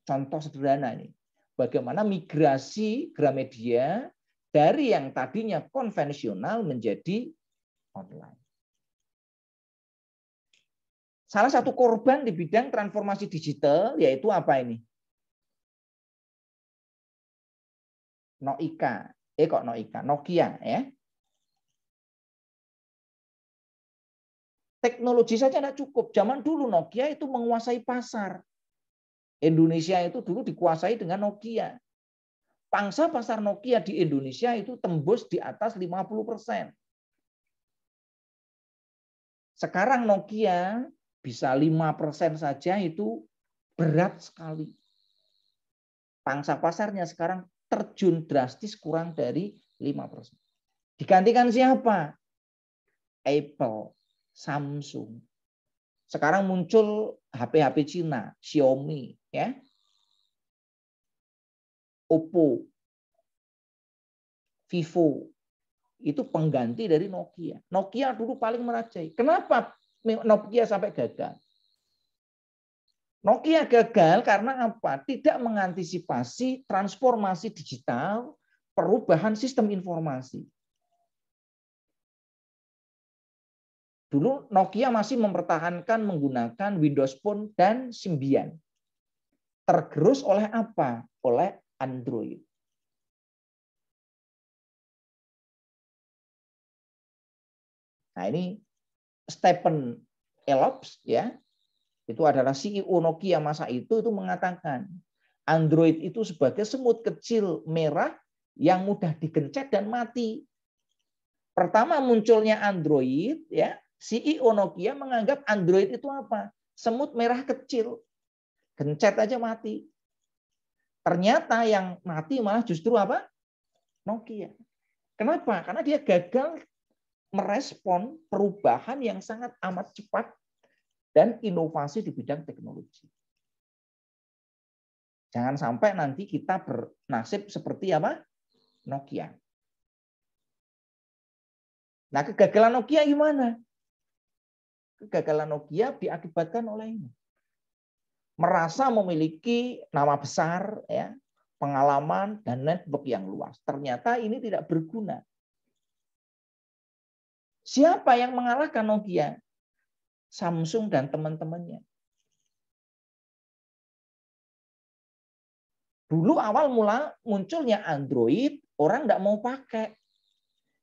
contoh sederhana ini. Bagaimana migrasi Gramedia dari yang tadinya konvensional menjadi online. Salah satu korban di bidang transformasi digital yaitu apa ini? Nokia ya. Teknologi saja tidak cukup. Zaman dulu Nokia itu menguasai pasar. Indonesia itu dulu dikuasai dengan Nokia. Pangsa pasar Nokia di Indonesia itu tembus di atas 50%. Sekarang Nokia bisa 5% saja itu berat sekali. Pangsa pasarnya sekarang terjun drastis kurang dari 5%. Digantikan siapa? Apple, Samsung. Sekarang muncul HP-HP Cina, Xiaomi, ya, Oppo, Vivo. Itu pengganti dari Nokia. Nokia dulu paling merajai. Kenapa Nokia sampai gagal? Nokia gagal karena apa? Tidak mengantisipasi transformasi digital, perubahan sistem informasi. Dulu Nokia masih mempertahankan menggunakan Windows Phone dan Symbian. Tergerus oleh apa? Oleh Android. Nah, ini Stephen Elop ya. Itu adalah CEO Nokia masa itu mengatakan Android itu sebagai semut kecil merah yang mudah digencet dan mati. Pertama munculnya Android, ya, CEO Nokia menganggap Android itu apa? Semut merah kecil. Gencet aja mati. Ternyata yang mati malah justru apa? Nokia. Kenapa? Karena dia gagal merespon perubahan yang sangat amat cepat dan inovasi di bidang teknologi. Jangan sampai nanti kita bernasib seperti apa? Nokia. Nah, kegagalan Nokia gimana? Kegagalan Nokia diakibatkan oleh ini. Merasa memiliki nama besar, ya, pengalaman dan network yang luas. Ternyata ini tidak berguna. Siapa yang mengalahkan Nokia? Samsung dan teman-temannya. Dulu awal mula munculnya Android, orang tidak mau pakai.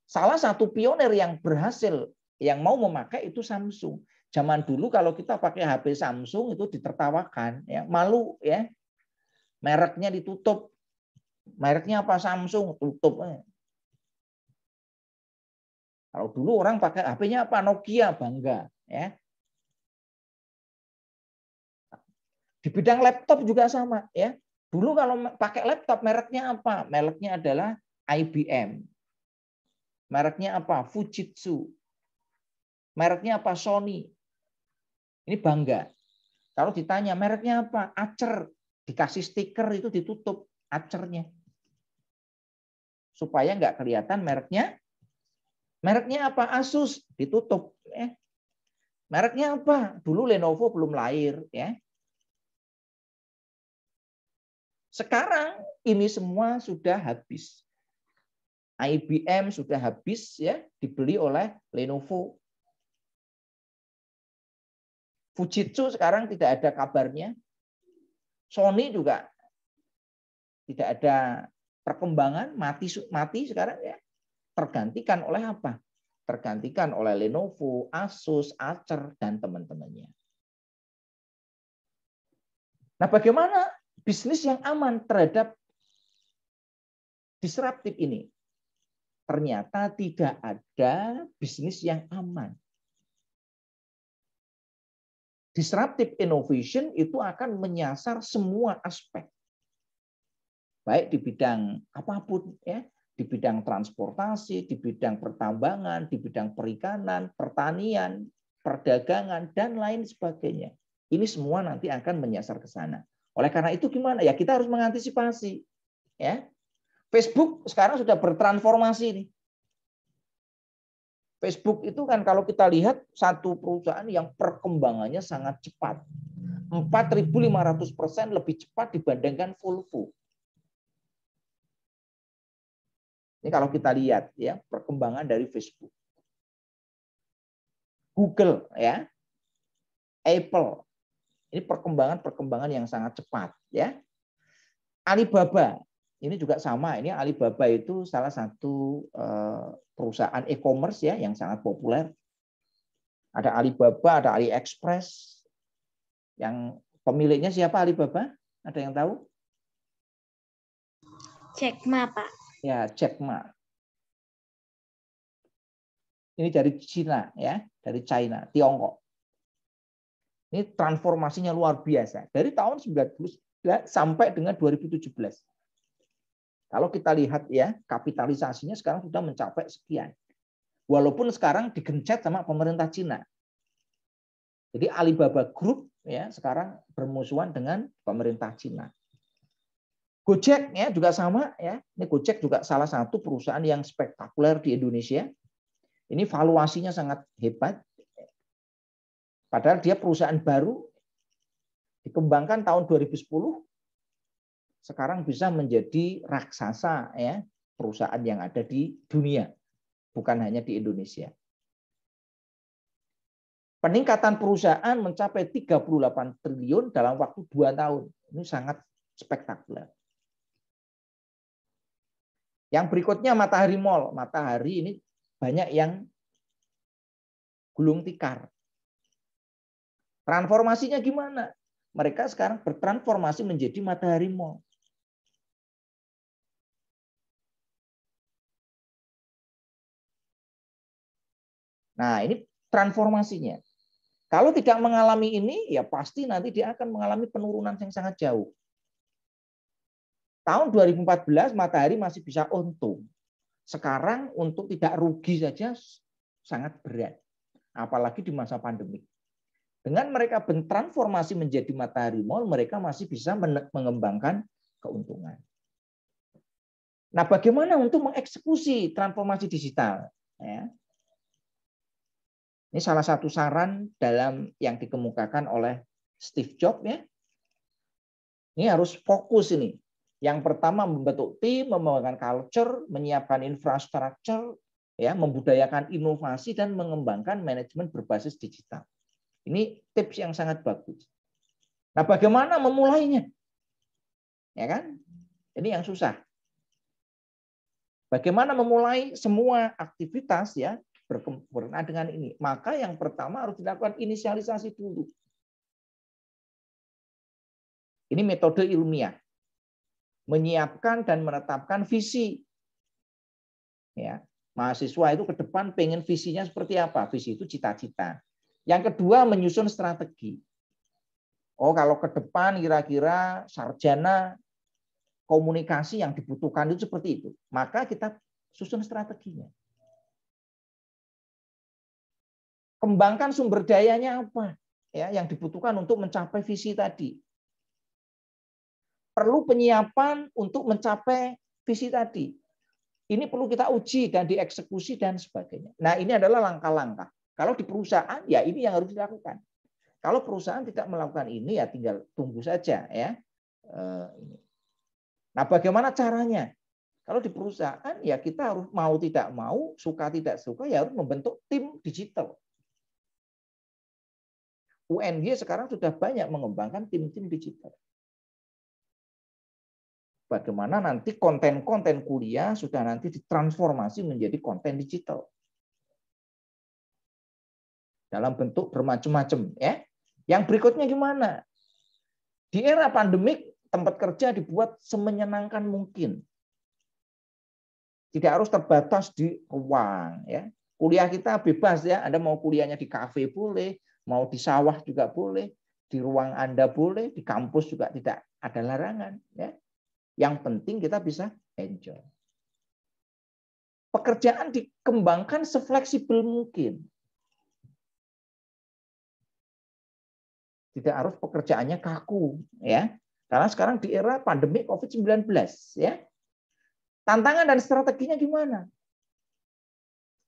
Salah satu pionir yang berhasil, yang mau memakai itu Samsung. Zaman dulu kalau kita pakai HP Samsung itu ditertawakan, ya, malu ya. Mereknya ditutup. Mereknya apa? Samsung, tutup. Kalau dulu orang pakai HP-nya apa? Nokia, bangga, ya. Di bidang laptop juga sama, ya. Dulu kalau pakai laptop mereknya apa? Mereknya adalah IBM. Mereknya apa? Fujitsu. Mereknya apa? Sony. Ini bangga. Kalau ditanya mereknya apa? Acer. Dikasih stiker itu ditutup Acernya. Supaya nggak kelihatan mereknya. Mereknya apa? Asus. Ditutup. Mereknya apa? Dulu Lenovo belum lahir. Ya. Sekarang ini semua sudah habis. IBM sudah habis, ya, dibeli oleh Lenovo. Fujitsu sekarang tidak ada kabarnya. Sony juga tidak ada perkembangan, mati sekarang, ya. Tergantikan oleh apa? Tergantikan oleh Lenovo, Asus, Acer dan teman-temannya. Nah, bagaimana bisnis yang aman terhadap disruptif ini. Ternyata tidak ada bisnis yang aman. Disruptive innovation itu akan menyasar semua aspek. Baik di bidang apapun, ya, di bidang transportasi, di bidang pertambangan, di bidang perikanan, pertanian, perdagangan, dan lain sebagainya. Ini semua nanti akan menyasar ke sana. Oleh karena itu gimana? Ya kita harus mengantisipasi. Ya, Facebook sekarang sudah bertransformasi nih. Facebook itu kan kalau kita lihat satu perusahaan yang perkembangannya sangat cepat. 4.500% lebih cepat dibandingkan Volvo. Ini kalau kita lihat ya perkembangan dari Facebook. Google ya. Apple. Ini perkembangan yang sangat cepat ya. Alibaba ini juga sama. Ini Alibaba itu salah satu perusahaan e-commerce ya yang sangat populer. Ada Alibaba, ada AliExpress. Yang pemiliknya siapa Alibaba? Ada yang tahu? Jack Ma, Pak. Ya, Jack Ma. Ini dari Cina ya, dari China, Tiongkok. Ini transformasinya luar biasa. Dari tahun 19 sampai dengan 2017. Kalau kita lihat ya, kapitalisasinya sekarang sudah mencapai sekian. Walaupun sekarang digencet sama pemerintah Cina. Jadi Alibaba Group ya sekarang bermusuhan dengan pemerintah Cina. Gojek ya juga sama ya. Ini Gojek juga salah satu perusahaan yang spektakuler di Indonesia. Ini valuasinya sangat hebat. Padahal dia perusahaan baru dikembangkan tahun 2010. Sekarang bisa menjadi raksasa ya perusahaan yang ada di dunia, bukan hanya di Indonesia. Peningkatan perusahaan mencapai 38 triliun dalam waktu 2 tahun. Ini sangat spektakuler. Yang berikutnya Matahari Mall. Matahari ini banyak yang gulung tikar. Transformasinya gimana? Mereka sekarang bertransformasi menjadi Matahari Mall. Nah, ini transformasinya. Kalau tidak mengalami ini, ya pasti nanti dia akan mengalami penurunan yang sangat jauh. Tahun 2014 Matahari masih bisa untung. Sekarang untuk tidak rugi saja sangat berat. Apalagi di masa pandemi. Dengan mereka bertransformasi menjadi Matahari Mall, mereka masih bisa mengembangkan keuntungan. Nah, bagaimana untuk mengeksekusi transformasi digital? Ya. Ini salah satu saran dalam yang dikemukakan oleh Steve Jobs ya. Ini harus fokus ini. Yang pertama membentuk tim, membangun culture, menyiapkan infrastruktur, ya, membudayakan inovasi dan mengembangkan manajemen berbasis digital. Ini tips yang sangat bagus. Nah, bagaimana memulainya? Ya kan? Ini yang susah. Bagaimana memulai semua aktivitas ya? Berkenaan dengan ini. Maka yang pertama harus dilakukan inisialisasi dulu. Ini metode ilmiah. Menyiapkan dan menetapkan visi. Ya, mahasiswa itu ke depan pengen visinya seperti apa? Visi itu cita-cita. Yang kedua menyusun strategi. Oh, kalau ke depan kira-kira sarjana komunikasi yang dibutuhkan itu seperti itu. Maka kita susun strateginya. Kembangkan sumber dayanya apa ya yang dibutuhkan untuk mencapai visi tadi. Perlu penyiapan untuk mencapai visi tadi. Ini perlu kita uji dan dieksekusi dan sebagainya. Nah, ini adalah langkah-langkah. Kalau di perusahaan ya ini yang harus dilakukan. Kalau perusahaan tidak melakukan ini ya tinggal tunggu saja ya. Nah, bagaimana caranya? Kalau di perusahaan ya kita harus mau tidak mau, suka tidak suka ya harus membentuk tim digital. UNY sekarang sudah banyak mengembangkan tim-tim digital. Bagaimana nanti konten-konten kuliah sudah nanti ditransformasi menjadi konten digital. Dalam bentuk bermacam-macam. Ya. Yang berikutnya gimana? Di era pandemik, tempat kerja dibuat semenyenangkan mungkin. Tidak harus terbatas di ruang, ya. Kuliah kita bebas ya. Anda mau kuliahnya di kafe boleh, mau di sawah juga boleh, di ruang Anda boleh, di kampus juga tidak ada larangan, ya. Yang penting kita bisa enjoy. Pekerjaan dikembangkan sefleksibel mungkin. Tidak harus pekerjaannya kaku, ya. Karena sekarang di era pandemi COVID-19, ya. Tantangan dan strateginya gimana?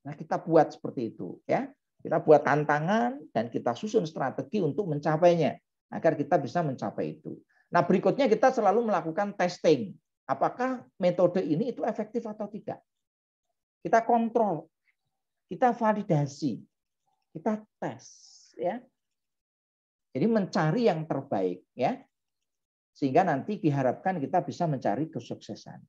Nah, kita buat seperti itu, ya. Kita buat tantangan dan kita susun strategi untuk mencapainya agar kita bisa mencapai itu. Nah, berikutnya kita selalu melakukan testing. Apakah metode ini itu efektif atau tidak? Kita kontrol, kita validasi, kita tes, ya. Jadi mencari yang terbaik, ya. Sehingga nanti diharapkan kita bisa mencari kesuksesan.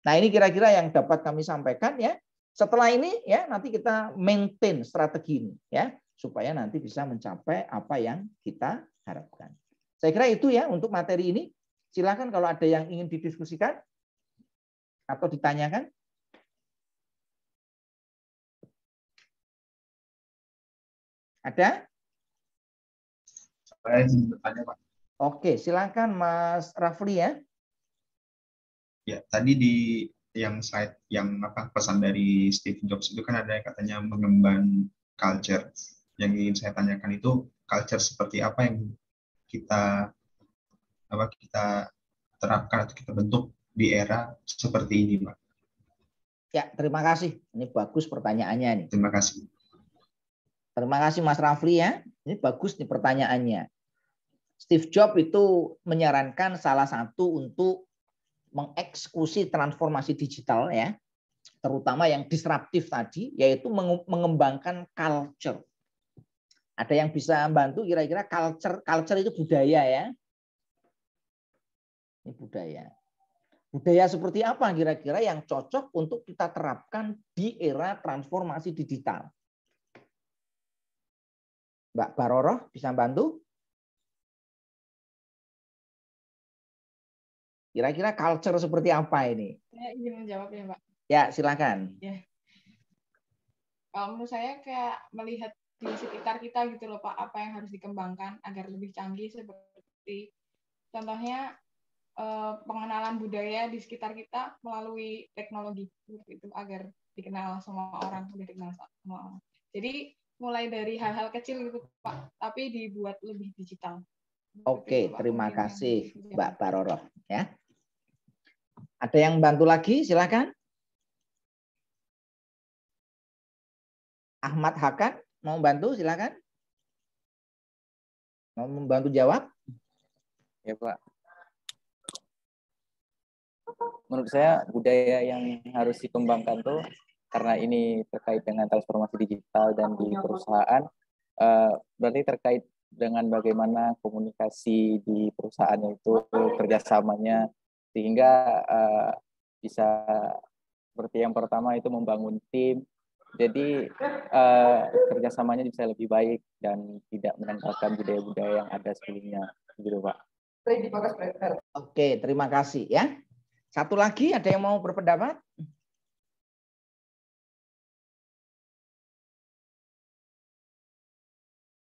Nah, ini kira-kira yang dapat kami sampaikan, ya. Setelah ini, ya, nanti kita maintain strategi ini, ya, supaya nanti bisa mencapai apa yang kita harapkan. Saya kira itu ya untuk materi ini. Silakan kalau ada yang ingin didiskusikan atau ditanyakan. Ada? Saya ingin bertanya, Pak. Oke, silakan Mas Rafli, ya. Ya, tadi di yang slide yang pesan dari Steve Jobs itu kan ada yang katanya mengemban culture. Yang ingin saya tanyakan itu culture seperti apa yang kita terapkan atau kita bentuk di era seperti ini, Pak. Ya, terima kasih. Ini bagus pertanyaannya nih. Terima kasih. Terima kasih Mas Rafli, ya. Ini bagus nih pertanyaannya. Steve Jobs itu menyarankan salah satu untuk mengeksekusi transformasi digital, ya, terutama yang disruptif tadi, yaitu mengembangkan culture. Ada yang bisa bantu kira-kira culture itu budaya, ya. Ini budaya. Budaya seperti apa kira-kira yang cocok untuk kita terapkan di era transformasi digital? Mbak Baroroh bisa bantu? Kira-kira culture seperti apa ini? Saya ingin menjawab ya, Pak. Ya, silakan. Ya. Kalau menurut saya kayak melihat di sekitar kita gitu loh, Pak, apa yang harus dikembangkan agar lebih canggih, seperti contohnya pengenalan budaya di sekitar kita melalui teknologi itu agar dikenal semua orang, lebih dikenal semua orang. Jadi mulai dari hal-hal kecil gitu, Pak, tapi dibuat lebih digital. Oke, terima kasih Mbak Baroroh, ya. Ada yang bantu lagi? Silakan. Ahmad Hakan mau bantu? Silakan. Mau membantu jawab? Ya, Pak. Menurut saya budaya yang harus dikembangkan tuh karena ini terkait dengan transformasi digital dan di perusahaan, berarti terkait dengan bagaimana komunikasi di perusahaan itu kerjasamanya sehingga bisa seperti yang pertama itu membangun tim, jadi kerjasamanya bisa lebih baik dan tidak meninggalkan budaya-budaya yang ada sebelumnya, gitu Pak. Oke, terima kasih ya. Satu lagi ada yang mau berpendapat?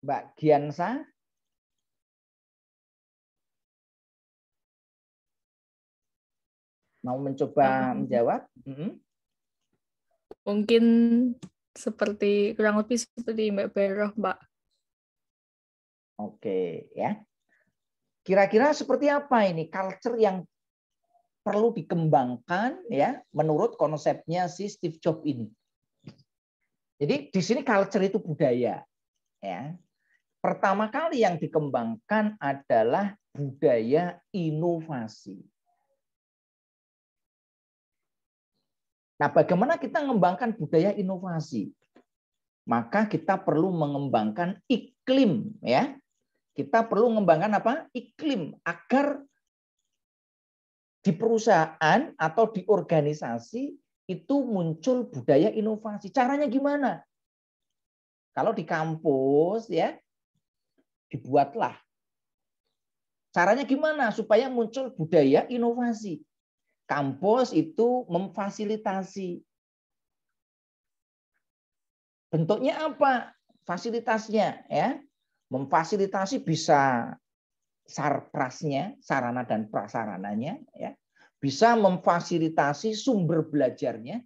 Mbak Giansa? Mau mencoba menjawab? Mungkin kurang lebih seperti Mbak Beroh, Mbak. Oke, ya. Kira-kira seperti apa ini culture yang perlu dikembangkan ya menurut konsepnya si Steve Jobs ini? Jadi di sini culture itu budaya, ya. Pertama kali yang dikembangkan adalah budaya inovasi. Nah, bagaimana kita mengembangkan budaya inovasi? Maka kita perlu mengembangkan iklim, ya. Kita perlu mengembangkan apa? Iklim agar di perusahaan atau di organisasi itu muncul budaya inovasi. Caranya gimana? Kalau di kampus, ya, dibuatlah. Caranya gimana supaya muncul budaya inovasi? Kampus itu memfasilitasi Bentuknya apa? Fasilitasnya ya. Memfasilitasi bisa sarprasnya, sarana dan prasarananya ya. Bisa memfasilitasi sumber belajarnya,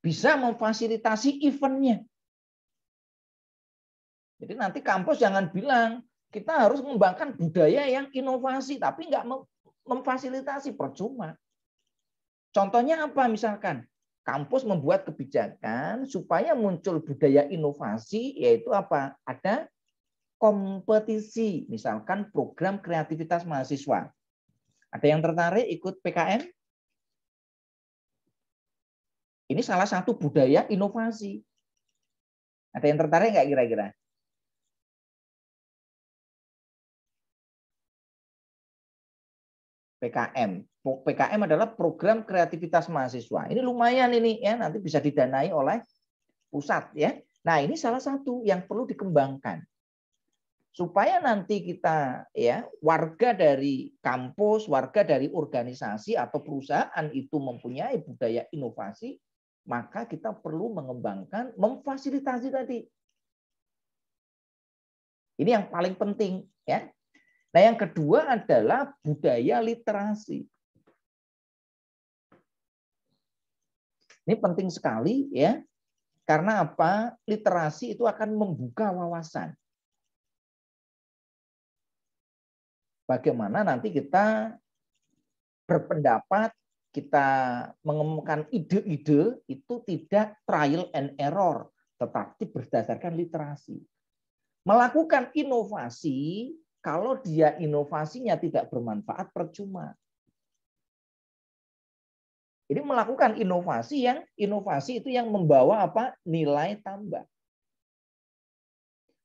bisa memfasilitasi eventnya. Jadi nanti kampus jangan bilang kita harus mengembangkan budaya yang inovasi, tapi nggak memfasilitasi, percuma. Contohnya apa misalkan? Kampus membuat kebijakan supaya muncul budaya inovasi, yaitu apa? Ada kompetisi, misalkan program kreativitas mahasiswa. Ada yang tertarik ikut PKM? Ini salah satu budaya inovasi. Ada yang tertarik nggak kira-kira? PKM. PKM adalah program kreativitas mahasiswa. Ini lumayan ini ya, nanti bisa didanai oleh pusat ya. Nah, ini salah satu yang perlu dikembangkan. Supaya nanti kita ya, warga dari kampus, warga dari organisasi atau perusahaan itu mempunyai budaya inovasi, maka kita perlu mengembangkan, memfasilitasi tadi. Ini yang paling penting ya. Nah, yang kedua adalah budaya literasi. Ini penting sekali ya. Karena apa? Literasi itu akan membuka wawasan. Bagaimana nanti kita berpendapat, kita mengemukakan ide-ide itu tidak trial and error, tetapi berdasarkan literasi. Melakukan inovasi, kalau dia inovasinya tidak bermanfaat, percuma. Ini melakukan inovasi itu yang membawa apa? Nilai tambah.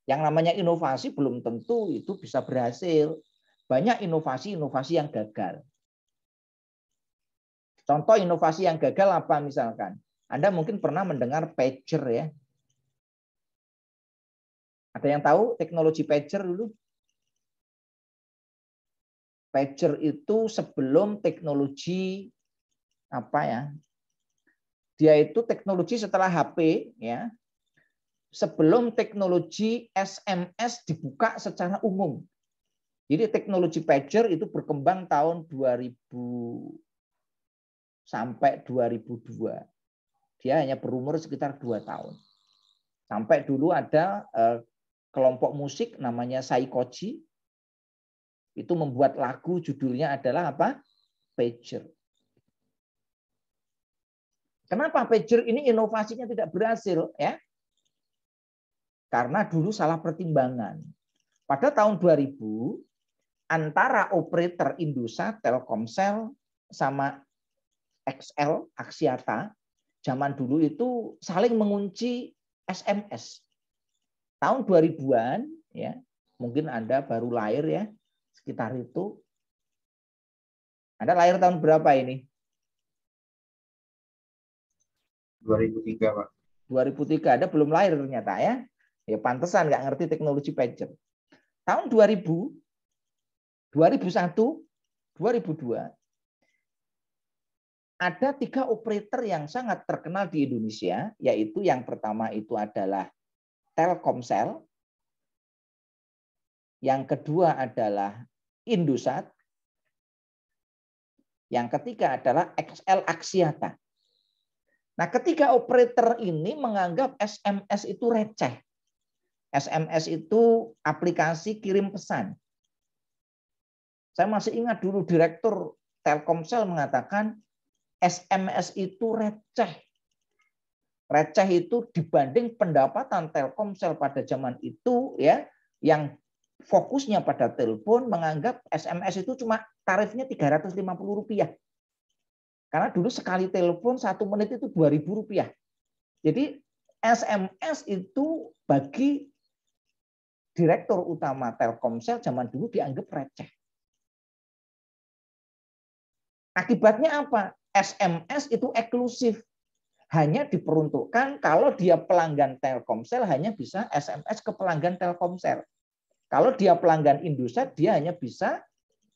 Yang namanya inovasi belum tentu itu bisa berhasil. Banyak inovasi-inovasi yang gagal. Contoh inovasi yang gagal apa misalkan? Anda mungkin pernah mendengar pager ya. Ada yang tahu teknologi pager dulu? Pager itu sebelum teknologi apa ya? Dia itu teknologi setelah HP ya. Sebelum teknologi SMS dibuka secara umum. Jadi teknologi pager itu berkembang tahun 2000 sampai 2002. Dia hanya berumur sekitar 2 tahun. Sampai dulu ada kelompok musik namanya Saikoji. Itu membuat lagu judulnya adalah apa? Pager. Kenapa pager ini inovasinya tidak berhasil ya? Karena dulu salah pertimbangan. Pada tahun 2000 antara operator Indosat, Telkomsel sama XL Axiata zaman dulu itu saling mengunci SMS. Tahun 2000-an ya, mungkin Anda baru lahir ya, sekitar itu. Anda lahir tahun berapa ini? 2003, Pak. 2003, Anda belum lahir ternyata ya. Ya pantesan nggak ngerti teknologi pager. Tahun 2000, 2001, 2002 ada 3 operator yang sangat terkenal di Indonesia, yaitu yang pertama itu adalah Telkomsel, yang kedua adalah Indosat, yang ketiga adalah XL Axiata. Nah, ketiga operator ini menganggap SMS itu receh. SMS itu aplikasi kirim pesan. Saya masih ingat dulu Direktur Telkomsel mengatakan SMS itu receh. Receh itu dibanding pendapatan Telkomsel pada zaman itu ya, yang fokusnya pada telepon, menganggap SMS itu cuma tarifnya Rp350. Karena dulu sekali telepon 1 menit itu Rp2.000. Jadi SMS itu bagi Direktur Utama Telkomsel zaman dulu dianggap receh. Akibatnya apa? SMS itu eksklusif. Hanya diperuntukkan kalau dia pelanggan Telkomsel hanya bisa SMS ke pelanggan Telkomsel. Kalau dia pelanggan Indosat dia hanya bisa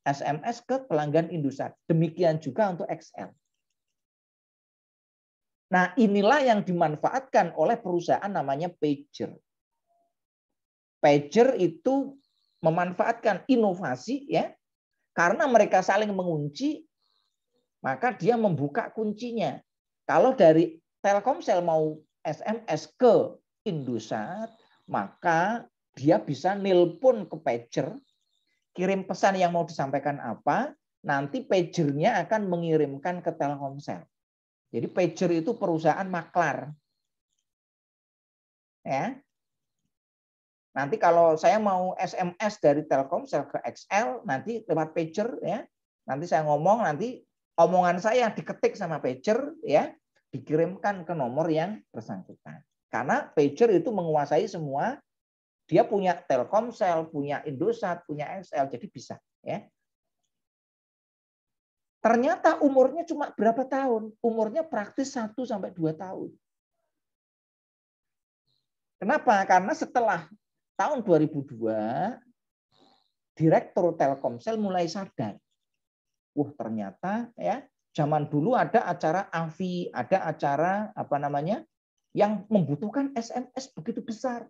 SMS ke pelanggan Indosat. Demikian juga untuk XL. Nah, inilah yang dimanfaatkan oleh perusahaan namanya pager. Pager itu memanfaatkan inovasi ya. Karena mereka saling mengunci, maka dia membuka kuncinya. Kalau dari Telkomsel mau SMS ke Indosat, maka dia bisa nelpon ke pager, kirim pesan yang mau disampaikan apa, nanti pagernya akan mengirimkan ke Telkomsel. Jadi pager itu perusahaan maklar. Ya. Nanti kalau saya mau SMS dari Telkomsel ke XL, nanti lewat pager ya. Nanti saya ngomong, nanti omongan saya diketik sama pager ya, dikirimkan ke nomor yang bersangkutan. Karena pager itu menguasai semua, dia punya Telkomsel, punya Indosat, punya XL, jadi bisa ya. Ternyata umurnya cuma berapa tahun? Umurnya praktis 1 sampai 2 tahun. Kenapa? Karena setelah tahun 2002, Direktur Telkomsel mulai sadar. Wah, ternyata ya, zaman dulu ada acara AVI, ada acara yang membutuhkan SMS begitu besar.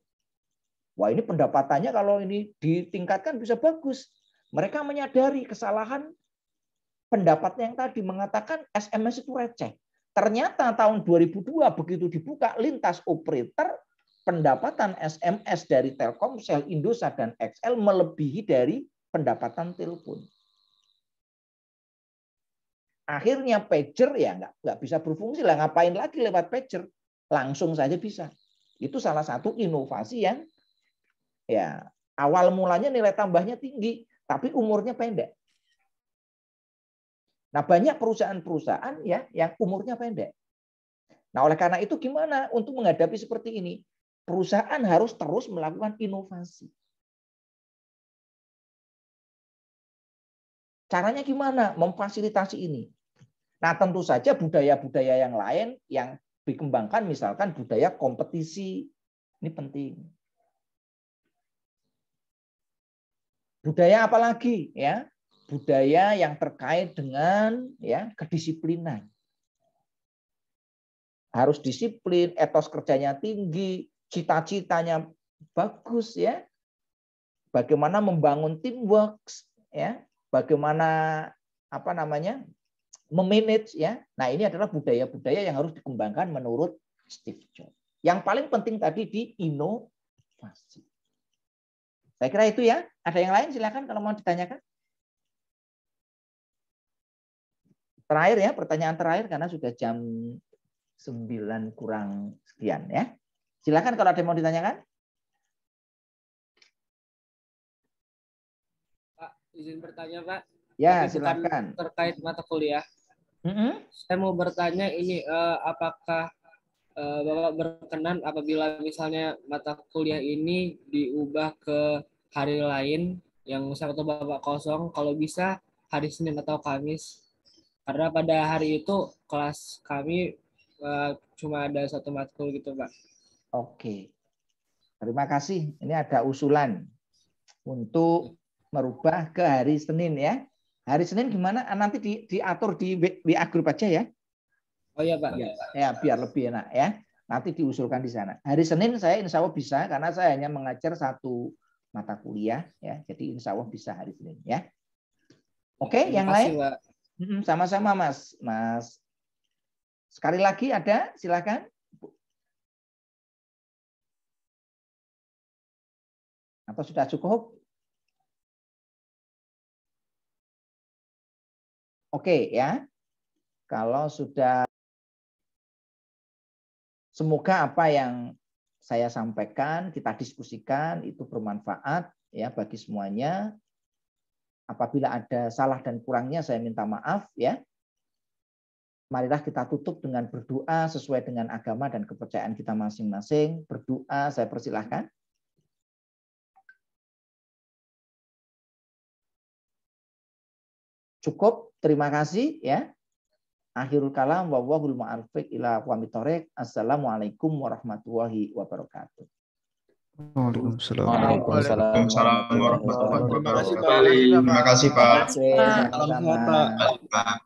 Wah, ini pendapatannya kalau ini ditingkatkan bisa bagus. Mereka menyadari kesalahan pendapatnya yang tadi mengatakan SMS itu receh. Ternyata tahun 2002 begitu dibuka lintas operator, pendapatan SMS dari Telkomsel, Indosat, dan XL melebihi dari pendapatan telepon. Akhirnya pager ya nggak bisa berfungsi lah, ngapain lagi lewat pager, langsung saja bisa. Itu salah satu inovasi yang ya awal mulanya nilai tambahnya tinggi, tapi umurnya pendek. Nah, banyak perusahaan-perusahaan ya yang umurnya pendek. Nah, oleh karena itu gimana untuk menghadapi seperti ini? Perusahaan harus terus melakukan inovasi. Caranya gimana? Memfasilitasi ini. Nah, tentu saja budaya-budaya yang lain yang dikembangkan, misalkan budaya kompetisi. Ini penting. Budaya apa lagi? Ya, budaya yang terkait dengan ya kedisiplinan. Harus disiplin, etos kerjanya tinggi, cita-citanya bagus ya. Bagaimana membangun teamwork ya, bagaimana memanage ya. Nah, ini adalah budaya-budaya yang harus dikembangkan menurut Steve Jobs. Yang paling penting tadi di inovasi. Saya kira itu ya. Ada yang lain silakan kalau mau ditanyakan. Terakhir ya, pertanyaan terakhir karena sudah jam 9 kurang sekian ya. Silakan kalau ada yang mau ditanyakan. Pak, izin bertanya, Pak. Ya, silakan. Terkait mata kuliah. Saya mau bertanya ini, apakah Bapak berkenan apabila misalnya mata kuliah ini diubah ke hari lain yang misalnya Bapak kosong, kalau bisa hari Senin atau Kamis? Karena pada hari itu kelas kami cuma ada 1 matkul gitu, Pak. Oke. Terima kasih. Ini ada usulan untuk merubah ke hari Senin ya. Hari Senin gimana? Nanti diatur di WA grup aja ya. Oh iya, Pak. Ya, biar lebih enak ya. Nanti diusulkan di sana. Hari Senin saya insya Allah bisa karena saya hanya mengajar 1 mata kuliah ya. Jadi insya Allah bisa hari Senin ya. Oke, yang lain? Pak. Sama-sama Mas. Sekali lagi ada, silakan. Atau sudah cukup? Oke ya. Kalau sudah, semoga apa yang saya sampaikan, kita diskusikan itu bermanfaat ya bagi semuanya. Apabila ada salah dan kurangnya saya minta maaf ya. Marilah kita tutup dengan berdoa sesuai dengan agama dan kepercayaan kita masing-masing. Berdoa, saya persilahkan. Cukup, terima kasih ya. Akhirul kalam wallahul muwaffiq ila aqwamit thoriq. Assalamualaikum warahmatullahi wabarakatuh. Waalaikumsalam. Waalaikumsalam warahmatullahi wabarakatuh. Terima kasih, Pak. Sama-sama.